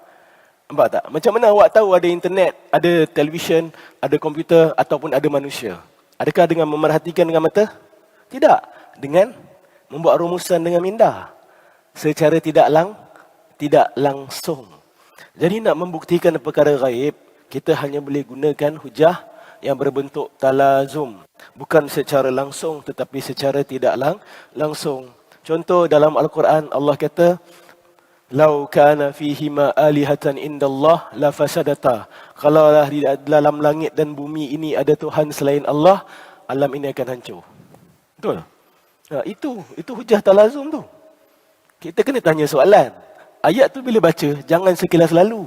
A: Nampak tak? Macam mana awak tahu ada internet, ada televisyen, ada komputer, ataupun ada manusia? Adakah dengan memerhatikan dengan mata? Tidak. Dengan membuat rumusan dengan minda. Secara tidak langsung. Jadi nak membuktikan perkara gaib, kita hanya boleh gunakan hujah yang berbentuk talazum. Bukan secara langsung, tetapi secara tidak langsung. Contoh dalam Al-Quran, Allah kata, "Lau kana fihima alihatan indallah la fasadata." Kalaulah di dalam langit dan bumi ini ada Tuhan selain Allah, alam ini akan hancur. Betul? Itu hujah talazum tu. Kita kena tanya soalan. Ayat tu bila baca, jangan sekilas lalu.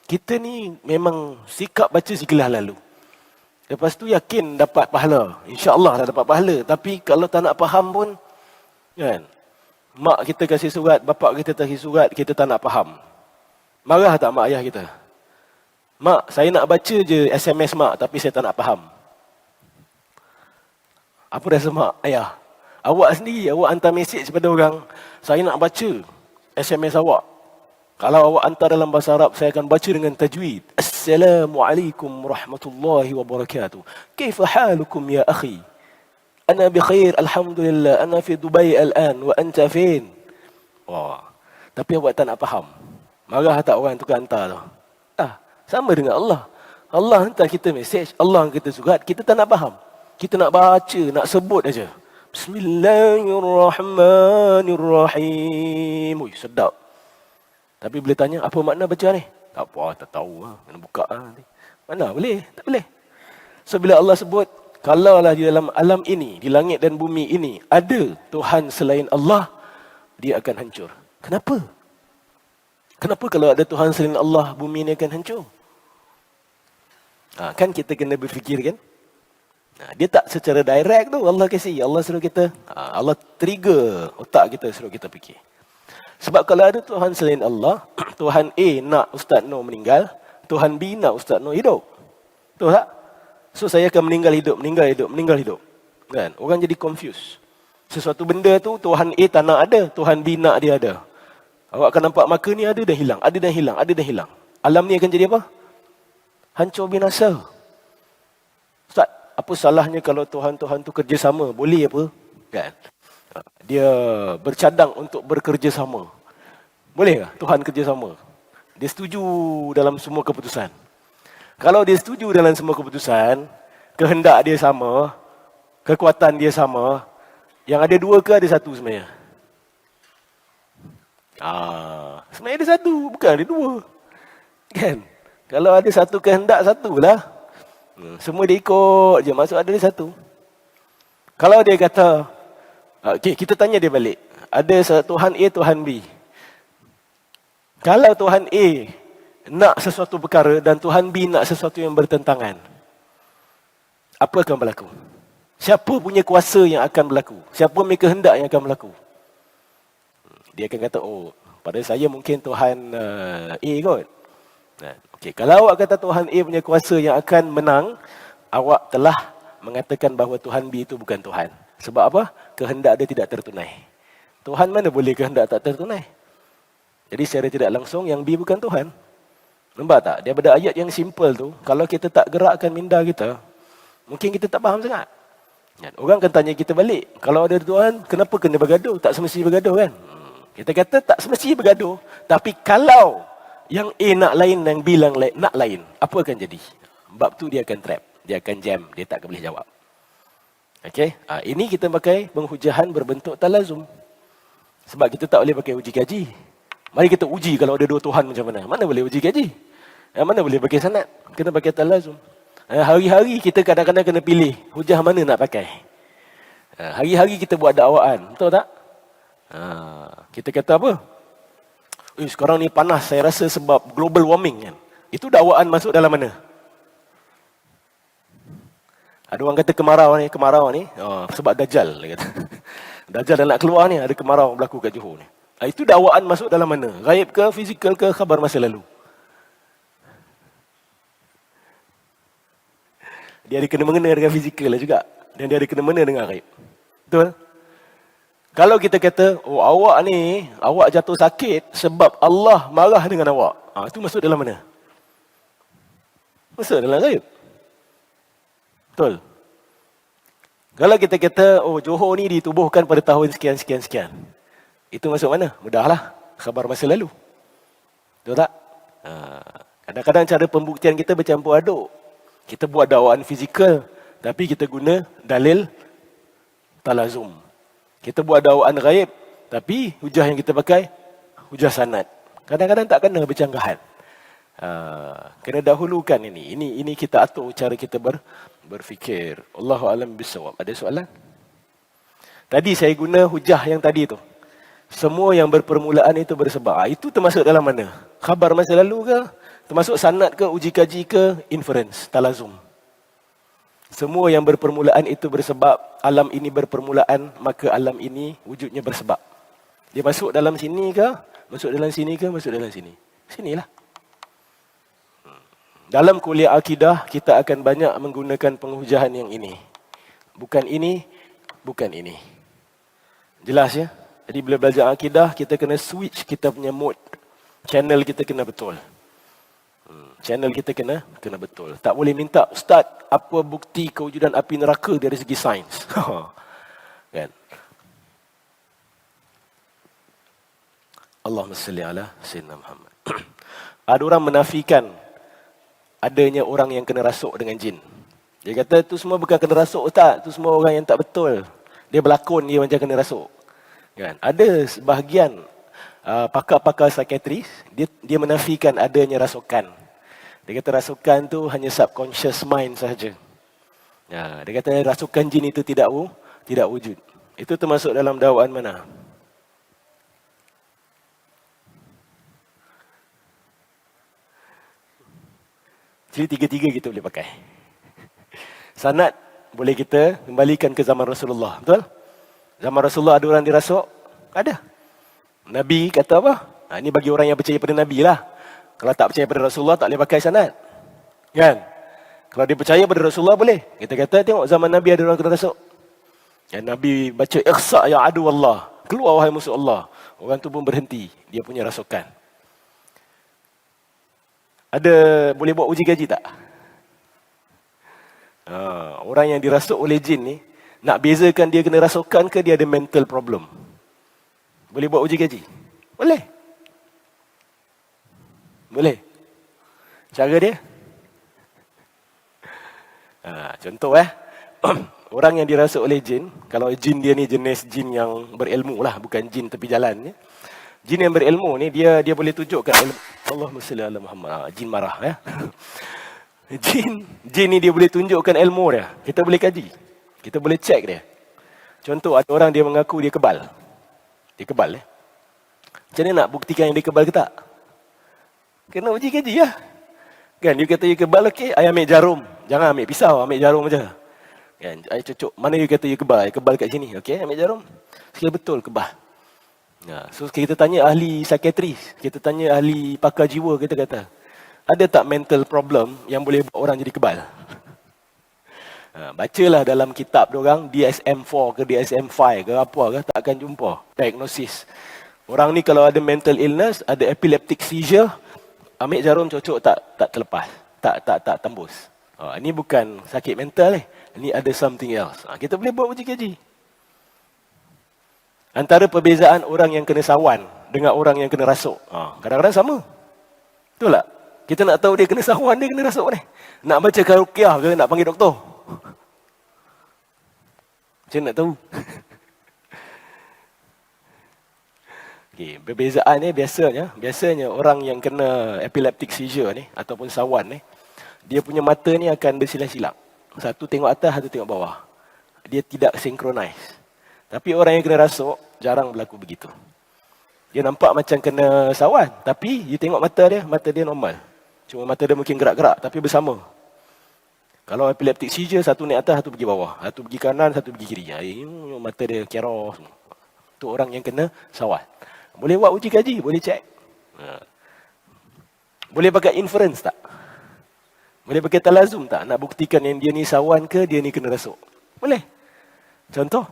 A: Kita ni memang sikap baca sekilas lalu. Lepas tu yakin dapat pahala. InsyaAllah dah dapat pahala. Tapi kalau tak nak faham pun, kan? Mak kita kasih surat, bapak kita kasih surat, kita tak nak faham. Marah tak mak ayah kita? Mak, saya nak baca je SMS mak, tapi saya tak nak faham. Apa rasa mak, ayah? Awak sendiri, awak hantar mesej kepada orang, saya nak baca SMS awak. Kalau awak hantar dalam bahasa Arab, saya akan baca dengan tajwid. Assalamualaikum warahmatullahi wabarakatuh. Kaifa halukum ya akhi? Ana bi khair, alhamdulillah. Ana fi Dubai al-an wa anta fin. Wah. Tapi awak tak nak faham. Marah tak orang tukar hantar tu? Sama dengan Allah. Allah hantar kita mesej, Allah hantar kita surat, kita tak nak faham. Kita nak baca, nak sebut aja. Bismillahirrahmanirrahim. Ui, sedap. Tapi bila tanya, apa makna baca ni? Tak apa, tak tahu. Kena buka. Mana boleh? Tak boleh. So, bila Allah sebut, kalaulah di dalam alam ini, di langit dan bumi ini, ada Tuhan selain Allah, dia akan hancur. Kenapa? Kenapa kalau ada Tuhan selain Allah, bumi ini akan hancur? Kan kita kena berfikir kan? Dia tak secara direct tu Allah kasih. Allah suruh kita, Allah trigger otak kita, suruh kita fikir. Sebab kalau ada Tuhan selain Allah, Tuhan A nak Ustaz Noh meninggal, Tuhan B nak Ustaz Noh hidup. Betul tak? So saya akan meninggal hidup. Kan? Orang jadi confused. Sesuatu benda tu Tuhan A tak nak ada, Tuhan B nak dia ada. Awak akan nampak maka ni ada dan hilang, ada dan hilang, ada dan hilang. Alam ni akan jadi apa? Hancur binasa. Ustaz, apa salahnya kalau Tuhan-Tuhan tu kerjasama? Boleh apa? Kan? Dia bercadang untuk bekerjasama. Boleh tak Tuhan kerjasama? Dia setuju dalam semua keputusan. Kalau dia setuju dalam semua keputusan, kehendak dia sama, kekuatan dia sama, yang ada dua ke ada satu sebenarnya? Sebenarnya ada satu, bukan ada dua. Kan? Kalau ada satu kehendak, satulah. Semua dia ikut je, maksud ada satu. Kalau dia kata, okay, kita tanya dia balik. Ada Tuhan A, Tuhan B. Kalau Tuhan A nak sesuatu perkara dan Tuhan B nak sesuatu yang bertentangan, apa akan berlaku? Siapa punya kuasa yang akan berlaku? Siapa punya kehendak yang akan berlaku? Dia akan kata, pada saya mungkin Tuhan A kot. Okay, kalau awak kata Tuhan A punya kuasa yang akan menang, awak telah mengatakan bahawa Tuhan B itu bukan Tuhan. Sebab apa? Kehendak dia tidak tertunai. Tuhan mana boleh kehendak tak tertunai? Jadi secara tidak langsung yang B bukan Tuhan. Nampak tak? Daripada ayat yang simple tu, kalau kita tak gerakkan minda kita, mungkin kita tak faham sangat. Orang akan tanya kita balik, kalau ada Tuhan, kenapa kena bergaduh? Tak semestinya bergaduh kan? Kita kata tak semestinya bergaduh. Tapi kalau yang A nak lain dan B nak lain, apa akan jadi? Bab tu dia akan trap, dia akan jam, dia tak akan boleh jawab. Okay? Ini kita pakai penghujahan berbentuk talazum. Sebab kita tak boleh pakai uji kaji. Mari kita uji kalau ada dua Tuhan macam mana. Mana boleh uji kaji? Mana boleh pakai sanad? Kena pakai talazum. Hari-hari kita kadang-kadang kena pilih hujah mana nak pakai. Hari-hari kita buat dakwaan, betul tak? Kita kata apa? Sekarang ni panas, saya rasa sebab global warming kan. Itu dakwaan masuk dalam mana? Ada orang kata kemarau ni sebab Dajjal, dia kata. Dajjal dah nak keluar ni, ada kemarau berlaku kat Johor ni. Itu dakwaan masuk dalam mana? Ghaib ke, fizikal ke, khabar masa lalu? Dia ada kena-mengena dengan fizikal lah juga. Dan dia ada kena-mengena dengan ghaib. Betul? Kalau kita kata, awak jatuh sakit sebab Allah marah dengan awak. Itu masuk dalam mana? Masuk dalam ghaib. Betul? Kalau kita kata, Johor ni ditubuhkan pada tahun sekian. Itu masuk mana? Mudahlah. Khabar masa lalu. Betul tak? Kadang-kadang cara pembuktian kita bercampur aduk. Kita buat dakwaan fizikal, tapi kita guna dalil talazum. Kita buat dakwaan ghaib, tapi hujah yang kita pakai, hujah sanad. Kadang-kadang tak kena bercanggahan. Kena dahulukan ini. Ini kita atur cara kita berfikir. Allahu a'lam bissawab. Ada soalan? Tadi saya guna hujah yang tadi tu. Semua yang berpermulaan itu bersebab. Itu termasuk dalam mana? Khabar masa lalu ke? Termasuk sanad ke, uji kaji ke, inference, talazum. Semua yang berpermulaan itu bersebab, alam ini berpermulaan, maka alam ini wujudnya bersebab. Dia masuk dalam sini ke? Masuk dalam sini ke? Masuk dalam sini. Sinilah. Dalam kuliah akidah, kita akan banyak menggunakan penghujahan yang ini. Bukan ini, bukan ini. Jelas ya? Jadi bila belajar akidah, kita kena switch kita punya mode. Channel kita kena betul. Channel kita kena betul. Tak boleh minta, Ustaz, apa bukti kewujudan api neraka dari segi sains? Kan? Allahumma salli ala Sayyidina Muhammad. Ada orang menafikan adanya orang yang kena rasuk dengan jin. Dia kata, tu semua bukan kena rasuk, Ustaz. Tu semua orang yang tak betul. Dia berlakon, dia macam kena rasuk. Kan? Ada sebahagian pakar-pakar psikiatris, dia menafikan adanya rasukan. Dia kata rasukan tu hanya subconscious mind sahaja. Ya, dia kata rasukan jin itu tidak wujud. Itu termasuk dalam dakwaan mana? Jadi tiga-tiga kita boleh pakai. Sanad boleh kita kembalikan ke zaman Rasulullah. Betul? Zaman Rasulullah ada orang dirasuk? Ada. Nabi kata apa? Ini bagi orang yang percaya pada Nabi lah. Kalau tak percaya pada Rasulullah, tak boleh pakai sanad. Kan? Kalau dia percaya pada Rasulullah, boleh. Kita kata, tengok zaman Nabi ada orang kena rasuk. Dan Nabi baca, Ikhsa' ya adu Allah. Keluar wahai musuh Allah. Orang tu pun berhenti. Dia punya rasukan. Boleh buat uji kaji tak? Orang yang dirasuk oleh jin ni, nak bezakan dia kena rasukan ke dia ada mental problem? Boleh buat uji kaji? Boleh. Boleh. Cara dia? Contoh orang yang dirasuk oleh jin, kalau jin dia ni jenis jin yang berilmu lah, bukan jin tepi jalan. Jin yang berilmu ni, dia boleh tunjukkan ilmu. Allahumma salli ala Muhammad. Jin marah ya. Jin ni dia boleh tunjukkan ilmu dia. Kita boleh kaji. Kita boleh cek dia. Contoh, ada orang dia mengaku dia kebal. Dia kebal. Macam mana nak buktikan yang dia kebal ke tak? Kena uji kaji lah. Kan, dia kata dia kebal, okey, I ambil jarum. Jangan ambil pisau, ambil jarum aja. Kan, I cucuk. Mana dia kata dia kebal? I kebal kat sini. Okey, ambil jarum. Sekali betul kebal. So kita tanya ahli psikiatris, kita tanya ahli pakar jiwa, kita kata, ada tak mental problem yang boleh buat orang jadi kebal? Bacalah dalam kitab diorang, DSM-4 ke DSM-5 ke apa ke, tak akan jumpa diagnosis. Orang ni kalau ada mental illness, ada epileptic seizure, ambil jarum cocok tak terlepas, tak tembus. Ini bukan sakit mental ini ada something else. Kita boleh buat uji kaji. Antara perbezaan orang yang kena sawan dengan orang yang kena rasuk, kadang-kadang sama. Betul tak? Kita nak tahu dia kena sawan, dia kena rasuk ni. Nak baca ruqyah ke nak panggil doktor? Macam nak tahu? Okay, perbezaan ni biasanya orang yang kena epileptic seizure ni ataupun sawan ni, dia punya mata ni akan bersilang-silang. Satu tengok atas, satu tengok bawah. Dia tidak synchronize. Tapi orang yang kena rasuk jarang berlaku begitu. Dia nampak macam kena sawan, tapi you tengok mata dia normal. Cuma mata dia mungkin gerak-gerak tapi bersama. Kalau epileptic seizure, satu naik atas, satu pergi bawah, satu pergi kanan, satu pergi kiri. Mata dia keros. Itu orang yang kena sawan. Boleh buat uji kaji, boleh cek. Boleh pakai inference tak? Boleh pakai talazum tak? Nak buktikan yang dia ni sawan ke, dia ni kena rasuk? Boleh. Contoh,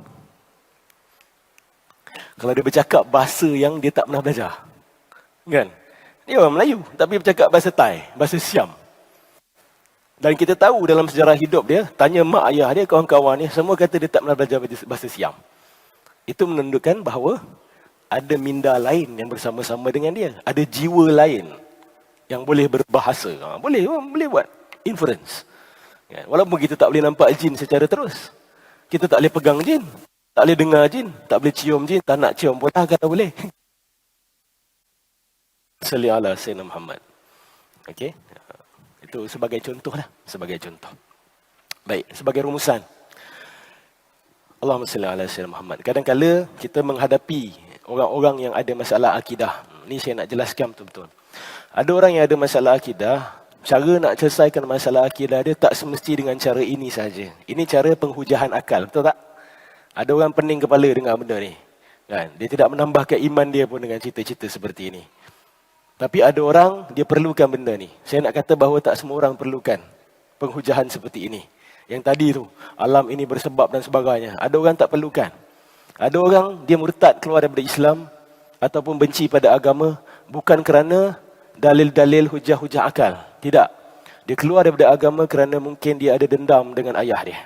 A: kalau dia bercakap bahasa yang dia tak pernah belajar. Kan? Dia orang Melayu, tapi bercakap bahasa Thai, bahasa Siam. Dan kita tahu dalam sejarah hidup dia, tanya mak ayah dia, kawan-kawan dia, semua kata dia tak pernah belajar bahasa Siam. Itu menunjukkan bahawa ada minda lain yang bersama-sama dengan dia. Ada jiwa lain yang boleh berbahasa. Boleh buat inference. Walaupun kita tak boleh nampak jin secara terus. Kita tak boleh pegang jin. Tak boleh dengar jin. Tak boleh cium jin. Tak nak cium pun lah kata boleh. Salli ala Sayyidina Muhammad. Okey. Itu sebagai contoh lah. Sebagai contoh. Baik. Sebagai rumusan. Allahumma salli ala Sayyidina Muhammad. Kadang-kadang kita menghadapi orang-orang yang ada masalah akidah. Ni saya nak jelaskan betul-betul. Ada orang yang ada masalah akidah, cara nak selesaikan masalah akidah dia tak semesti dengan cara ini saja. Ini cara penghujahan akal, betul tak? Ada orang pening kepala dengan benda ni. Kan? Dia tidak menambahkan iman dia pun dengan cerita-cerita seperti ini. Tapi ada orang, dia perlukan benda ni. Saya nak kata bahawa tak semua orang perlukan penghujahan seperti ini. Yang tadi tu, alam ini bersebab dan sebagainya. Ada orang tak perlukan. Ada orang dia murtad keluar daripada Islam ataupun benci pada agama bukan kerana dalil-dalil hujah-hujah akal, Tidak. Dia keluar daripada agama kerana mungkin dia ada dendam dengan ayah dia.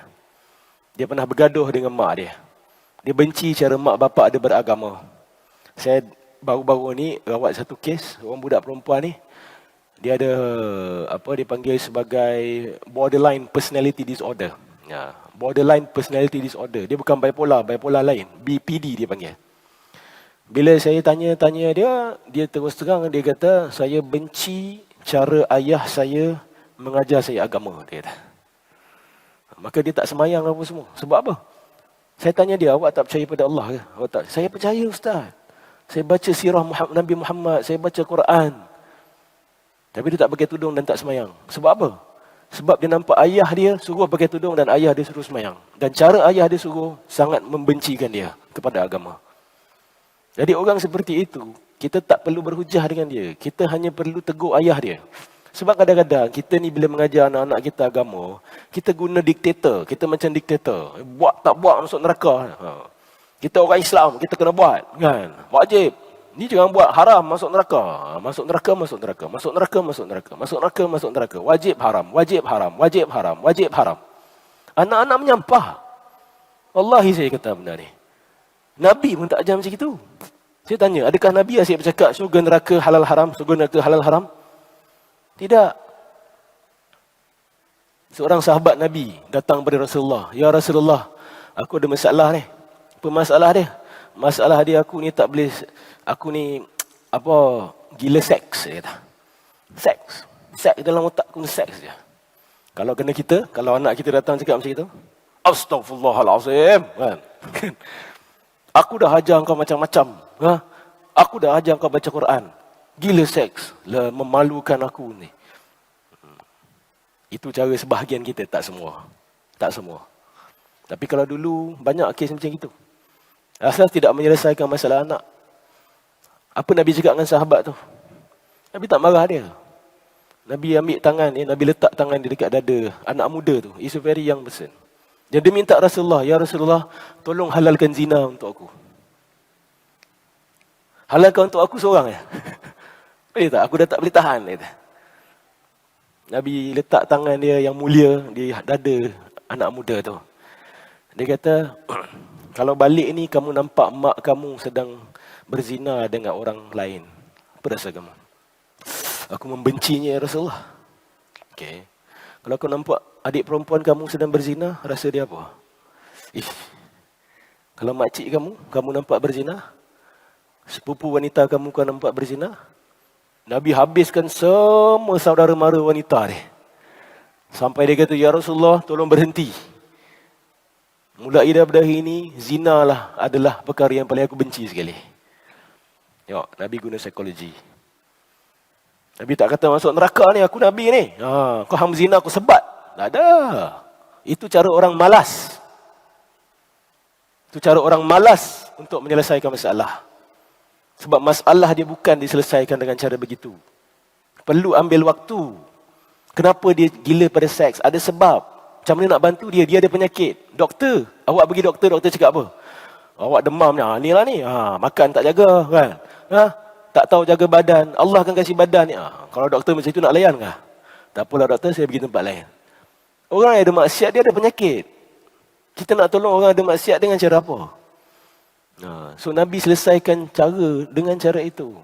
A: Dia pernah bergaduh dengan mak dia. Dia benci cara mak bapak dia beragama. Saya baru-baru ni rawat satu kes, orang budak perempuan ni, dia ada apa dipanggil sebagai borderline personality disorder. Ya, borderline personality disorder. Dia bukan bipolar lain, BPD dia panggil. Bila saya tanya dia terus terang, dia kata, saya benci cara ayah saya mengajar saya agama, dia kata. Maka dia tak semayang apa semua. Sebab apa? Saya tanya dia, awak tak percaya pada Allah ke? Awak tak? Saya percaya, Ustaz. Saya baca sirah Nabi Muhammad, saya baca Quran. Tapi dia tak pakai tudung dan tak semayang. Sebab apa? Sebab dia nampak ayah dia suruh pakai tudung dan ayah dia suruh semayang. Dan cara ayah dia suruh sangat membencikan dia kepada agama. Jadi orang seperti itu, kita tak perlu berhujah dengan dia. Kita hanya perlu tegur ayah dia. Sebab kadang-kadang kita ni bila mengajar anak-anak kita agama, kita guna diktator. Kita macam diktator. Buat tak buat masuk neraka. Kita orang Islam, kita kena buat. Kan? Wajib. Ni jangan buat, haram masuk neraka. Masuk neraka, masuk neraka. Masuk neraka, masuk neraka. Masuk neraka, masuk neraka. Wajib haram, wajib haram, wajib haram, wajib haram. Anak-anak menyampah. Wallahi saya kata benar ni. Nabi pun tak ajar macam itu. Saya tanya, adakah Nabi asyik bercakap syurga neraka halal haram, syurga neraka halal haram? Tidak. Seorang sahabat Nabi datang kepada Rasulullah. Ya Rasulullah, aku ada masalah ni. Apa masalah dia? Masalah dia, aku ni tak boleh, aku ni gila seks, dia kata. Seks dalam otak aku ni seks je. Kalau kena kita, kalau anak kita datang cakap macam itu, Astaghfirullahalazim, kan? Aku dah ajar kau macam-macam. Aku dah ajar kau baca Quran. Gila seks. Lah, memalukan aku ni. Itu cara sebahagian kita, tak semua. Tak semua. Tapi kalau dulu, banyak kes macam itu. Asal tidak menyelesaikan masalah anak. Apa Nabi cakap dengan sahabat tu? Nabi tak marah dia. Nabi ambil tangan dia, Nabi letak tangan dia dekat dada anak muda tu. He's a very young person. Dan dia minta Rasulullah, ya Rasulullah, tolong halalkan zina untuk aku. Halalkan untuk aku seorang ya. Boleh tak? Aku dah tak boleh tahan. Kata. Nabi letak tangan dia yang mulia di dada anak muda tu. Dia kata, kalau balik ni kamu nampak mak kamu sedang berzina dengan orang lain, apa rasa kamu? Aku membencinya ya Rasulullah. Okay. Kalau kau nampak adik perempuan kamu sedang berzina, rasa dia apa? Kalau makcik kamu nampak berzina, sepupu wanita kamu kau nampak berzina, Nabi habiskan semua saudara mara wanita dia. Sampai dia kata, ya Rasulullah, tolong berhenti. Mulai daripada hari ini, zina lah adalah perkara yang paling aku benci sekali. Tengok, Nabi guna psikologi. Nabi tak kata masuk neraka ni, aku Nabi ni. Kau ham zina, aku sebat. Tak ada. Itu cara orang malas. Itu cara orang malas untuk menyelesaikan masalah. Sebab masalah dia bukan diselesaikan dengan cara begitu. Perlu ambil waktu. Kenapa dia gila pada seks? Ada sebab. Macam mana nak bantu dia? Dia ada penyakit. Doktor. Awak pergi doktor cakap apa? Awak demam ni. Ni lah ni. Makan tak jaga kan? Tak tahu jaga badan. Allah akan kasih badan ni. Kalau doktor macam itu nak layan kah? Tak apalah doktor, saya pergi tempat lain. Orang yang ada maksiat, dia ada penyakit. Kita nak tolong orang ada maksiat dengan cara apa? So Nabi selesaikan dengan cara itu.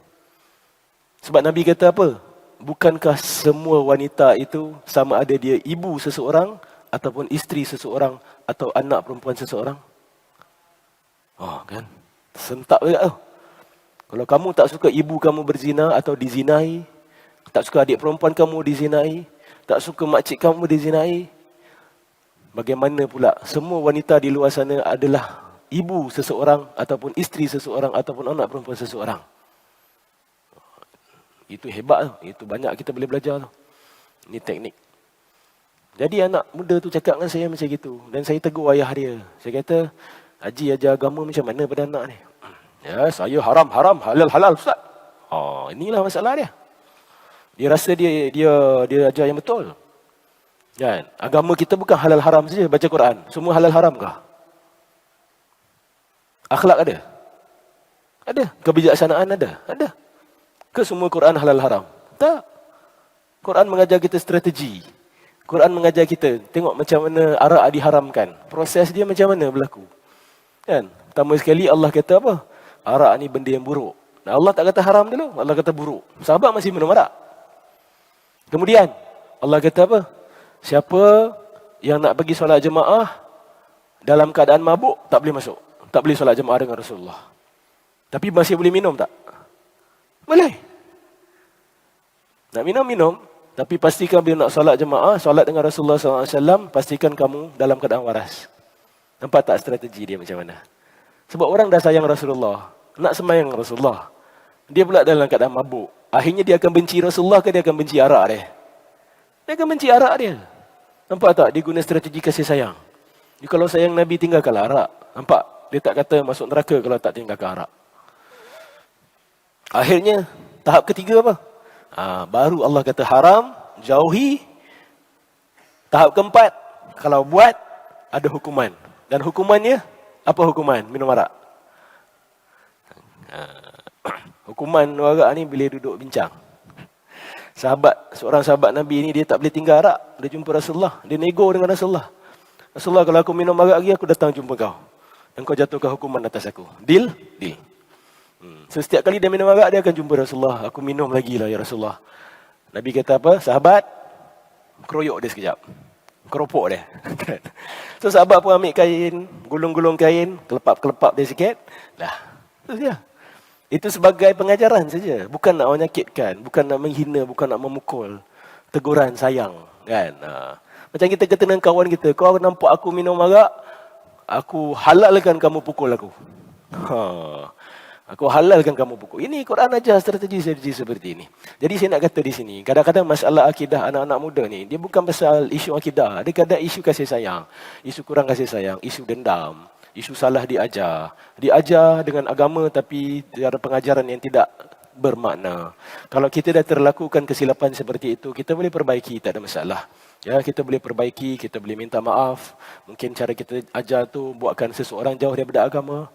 A: Sebab Nabi kata apa? Bukankah semua wanita itu sama ada dia ibu seseorang, ataupun isteri seseorang, atau anak perempuan seseorang? Kan? Sentak juga tu. Kalau kamu tak suka ibu kamu berzina atau dizinai, tak suka adik perempuan kamu dizinai, tak suka makcik kamu dizinai, bagaimana pula semua wanita di luar sana adalah ibu seseorang, ataupun isteri seseorang, ataupun anak perempuan seseorang. Itu hebat tu. Itu banyak kita boleh belajar tu. Ini teknik. Jadi anak muda tu cakap dengan saya macam gitu. Dan saya tegur ayah dia. Saya kata, Haji ajar agama macam mana pada anak ni? Ya, saya haram, halal, Ustaz. Inilah masalah dia. Dia rasa dia ajar yang betul. Kan? Agama kita bukan halal haram saja baca Quran. Semua halal haram kah? Akhlak ada? Ada. Kebijaksanaan ada? Ada. Ke semua Quran halal haram? Tak. Quran mengajar kita strategi. Quran mengajar kita tengok macam mana arak diharamkan. Proses dia macam mana berlaku. Kan? Pertama sekali Allah kata apa? Arak ni benda yang buruk. Nah, Allah tak kata haram dulu, Allah kata buruk. Sahabat masih minum arak. Kemudian Allah kata apa? Siapa yang nak pergi solat jemaah dalam keadaan mabuk, tak boleh masuk. Tak boleh solat jemaah dengan Rasulullah. Tapi masih boleh minum tak? Boleh. Nak minum. Tapi pastikan bila nak solat jemaah, solat dengan Rasulullah SAW, pastikan kamu dalam keadaan waras. Nampak tak strategi dia macam mana? Sebab orang dah sayang Rasulullah. Nak sembahyang Rasulullah. Dia pula dalam keadaan mabuk. Akhirnya dia akan benci Rasulullah ke dia akan benci arak dia? Dia akan benci arak dia. Nampak tak? Dia guna strategi kasih sayang. Dia kalau sayang Nabi tinggalkan arak. Nampak? Dia tak kata masuk neraka kalau tak tinggalkan arak. Akhirnya, tahap ketiga apa? Baru Allah kata haram, jauhi. Tahap keempat, kalau buat, ada hukuman. Dan hukumannya, apa hukuman? Minum arak. Hukuman arak ni bila duduk bincang. Seorang sahabat Nabi ni dia tak boleh tinggal arak. Dia jumpa Rasulullah. Dia nego dengan Rasulullah. Rasulullah, kalau aku minum arak lagi, aku datang jumpa kau. Dan kau jatuhkan hukuman atas aku. Deal? Deal. So setiap kali dia minum arak, dia akan jumpa Rasulullah. Aku minum lagi lah ya Rasulullah. Nabi kata apa? Sahabat, keroyok dia sekejap. Keropok dia. So sahabat pun ambil kain, gulung-gulung kain, kelepap-kelepap dia sikit. Dah. Itu dia. Itu sebagai pengajaran saja. Bukan nak menyakitkan, bukan nak menghina, bukan nak memukul. Teguran sayang. Kan? Macam kita kata dengan kawan kita, kau nampak aku minum arak, aku halalkan kamu pukul aku. Aku halalkan kamu pukul. Ini Quran ajar strategi-strategi seperti ini. Jadi saya nak kata di sini, kadang-kadang masalah akidah anak-anak muda ni, dia bukan pasal isu akidah. Dia kadang isu kasih sayang, isu kurang kasih sayang, isu dendam, isu salah diajar. Diajar dengan agama tapi ada pengajaran yang tidak bermakna. Kalau kita dah terlakukan kesilapan seperti itu, kita boleh perbaiki, tak ada masalah. Ya, kita boleh perbaiki, kita boleh minta maaf. Mungkin cara kita ajar tu buatkan seseorang jauh daripada agama.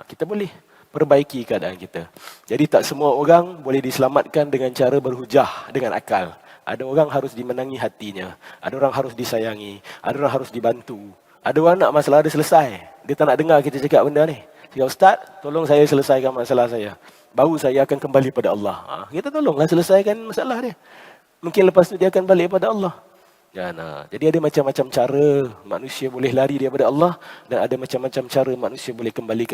A: Kita boleh perbaiki keadaan kita. Jadi tak semua orang boleh diselamatkan dengan cara berhujah, dengan akal. Ada orang harus dimenangi hatinya. Ada orang harus disayangi. Ada orang harus dibantu. Ada orang nak masalah dia selesai. Dia tak nak dengar kita cakap benda ni. Cakap, Ustaz, tolong saya selesaikan masalah saya. Baru saya akan kembali pada Allah. Kita tolonglah selesaikan masalah dia. Mungkin lepas tu dia akan balik pada Allah. Jadi ada macam-macam cara manusia boleh lari daripada Allah dan ada macam-macam cara manusia boleh kembali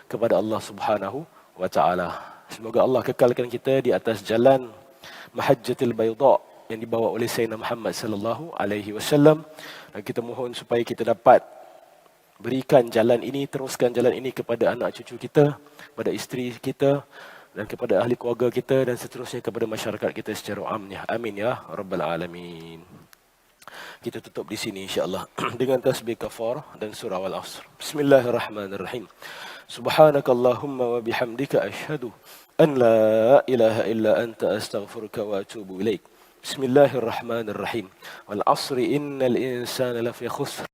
A: kepada Allah Subhanahu wa taala. Semoga Allah kekalkan kita di atas jalan Mahajjatul Bayda yang dibawa oleh Sayyidina Muhammad sallallahu alaihi wasallam, dan kita mohon supaya kita dapat berikan jalan ini, teruskan jalan ini kepada anak cucu kita, kepada isteri kita dan kepada ahli keluarga kita dan seterusnya kepada masyarakat kita secara amnya. Amin ya rabbal alamin. Kita tutup di sini insya-Allah dengan tasbih kafar dan surah Al-Asr. Bismillahirrahmanirrahim. Subhanakallahumma wa bihamdika asyhadu an la ilaha illa anta astaghfiruka wa atubu ilaik. Bismillahirrahmanirrahim. Wal 'asri innal insana lafi khusr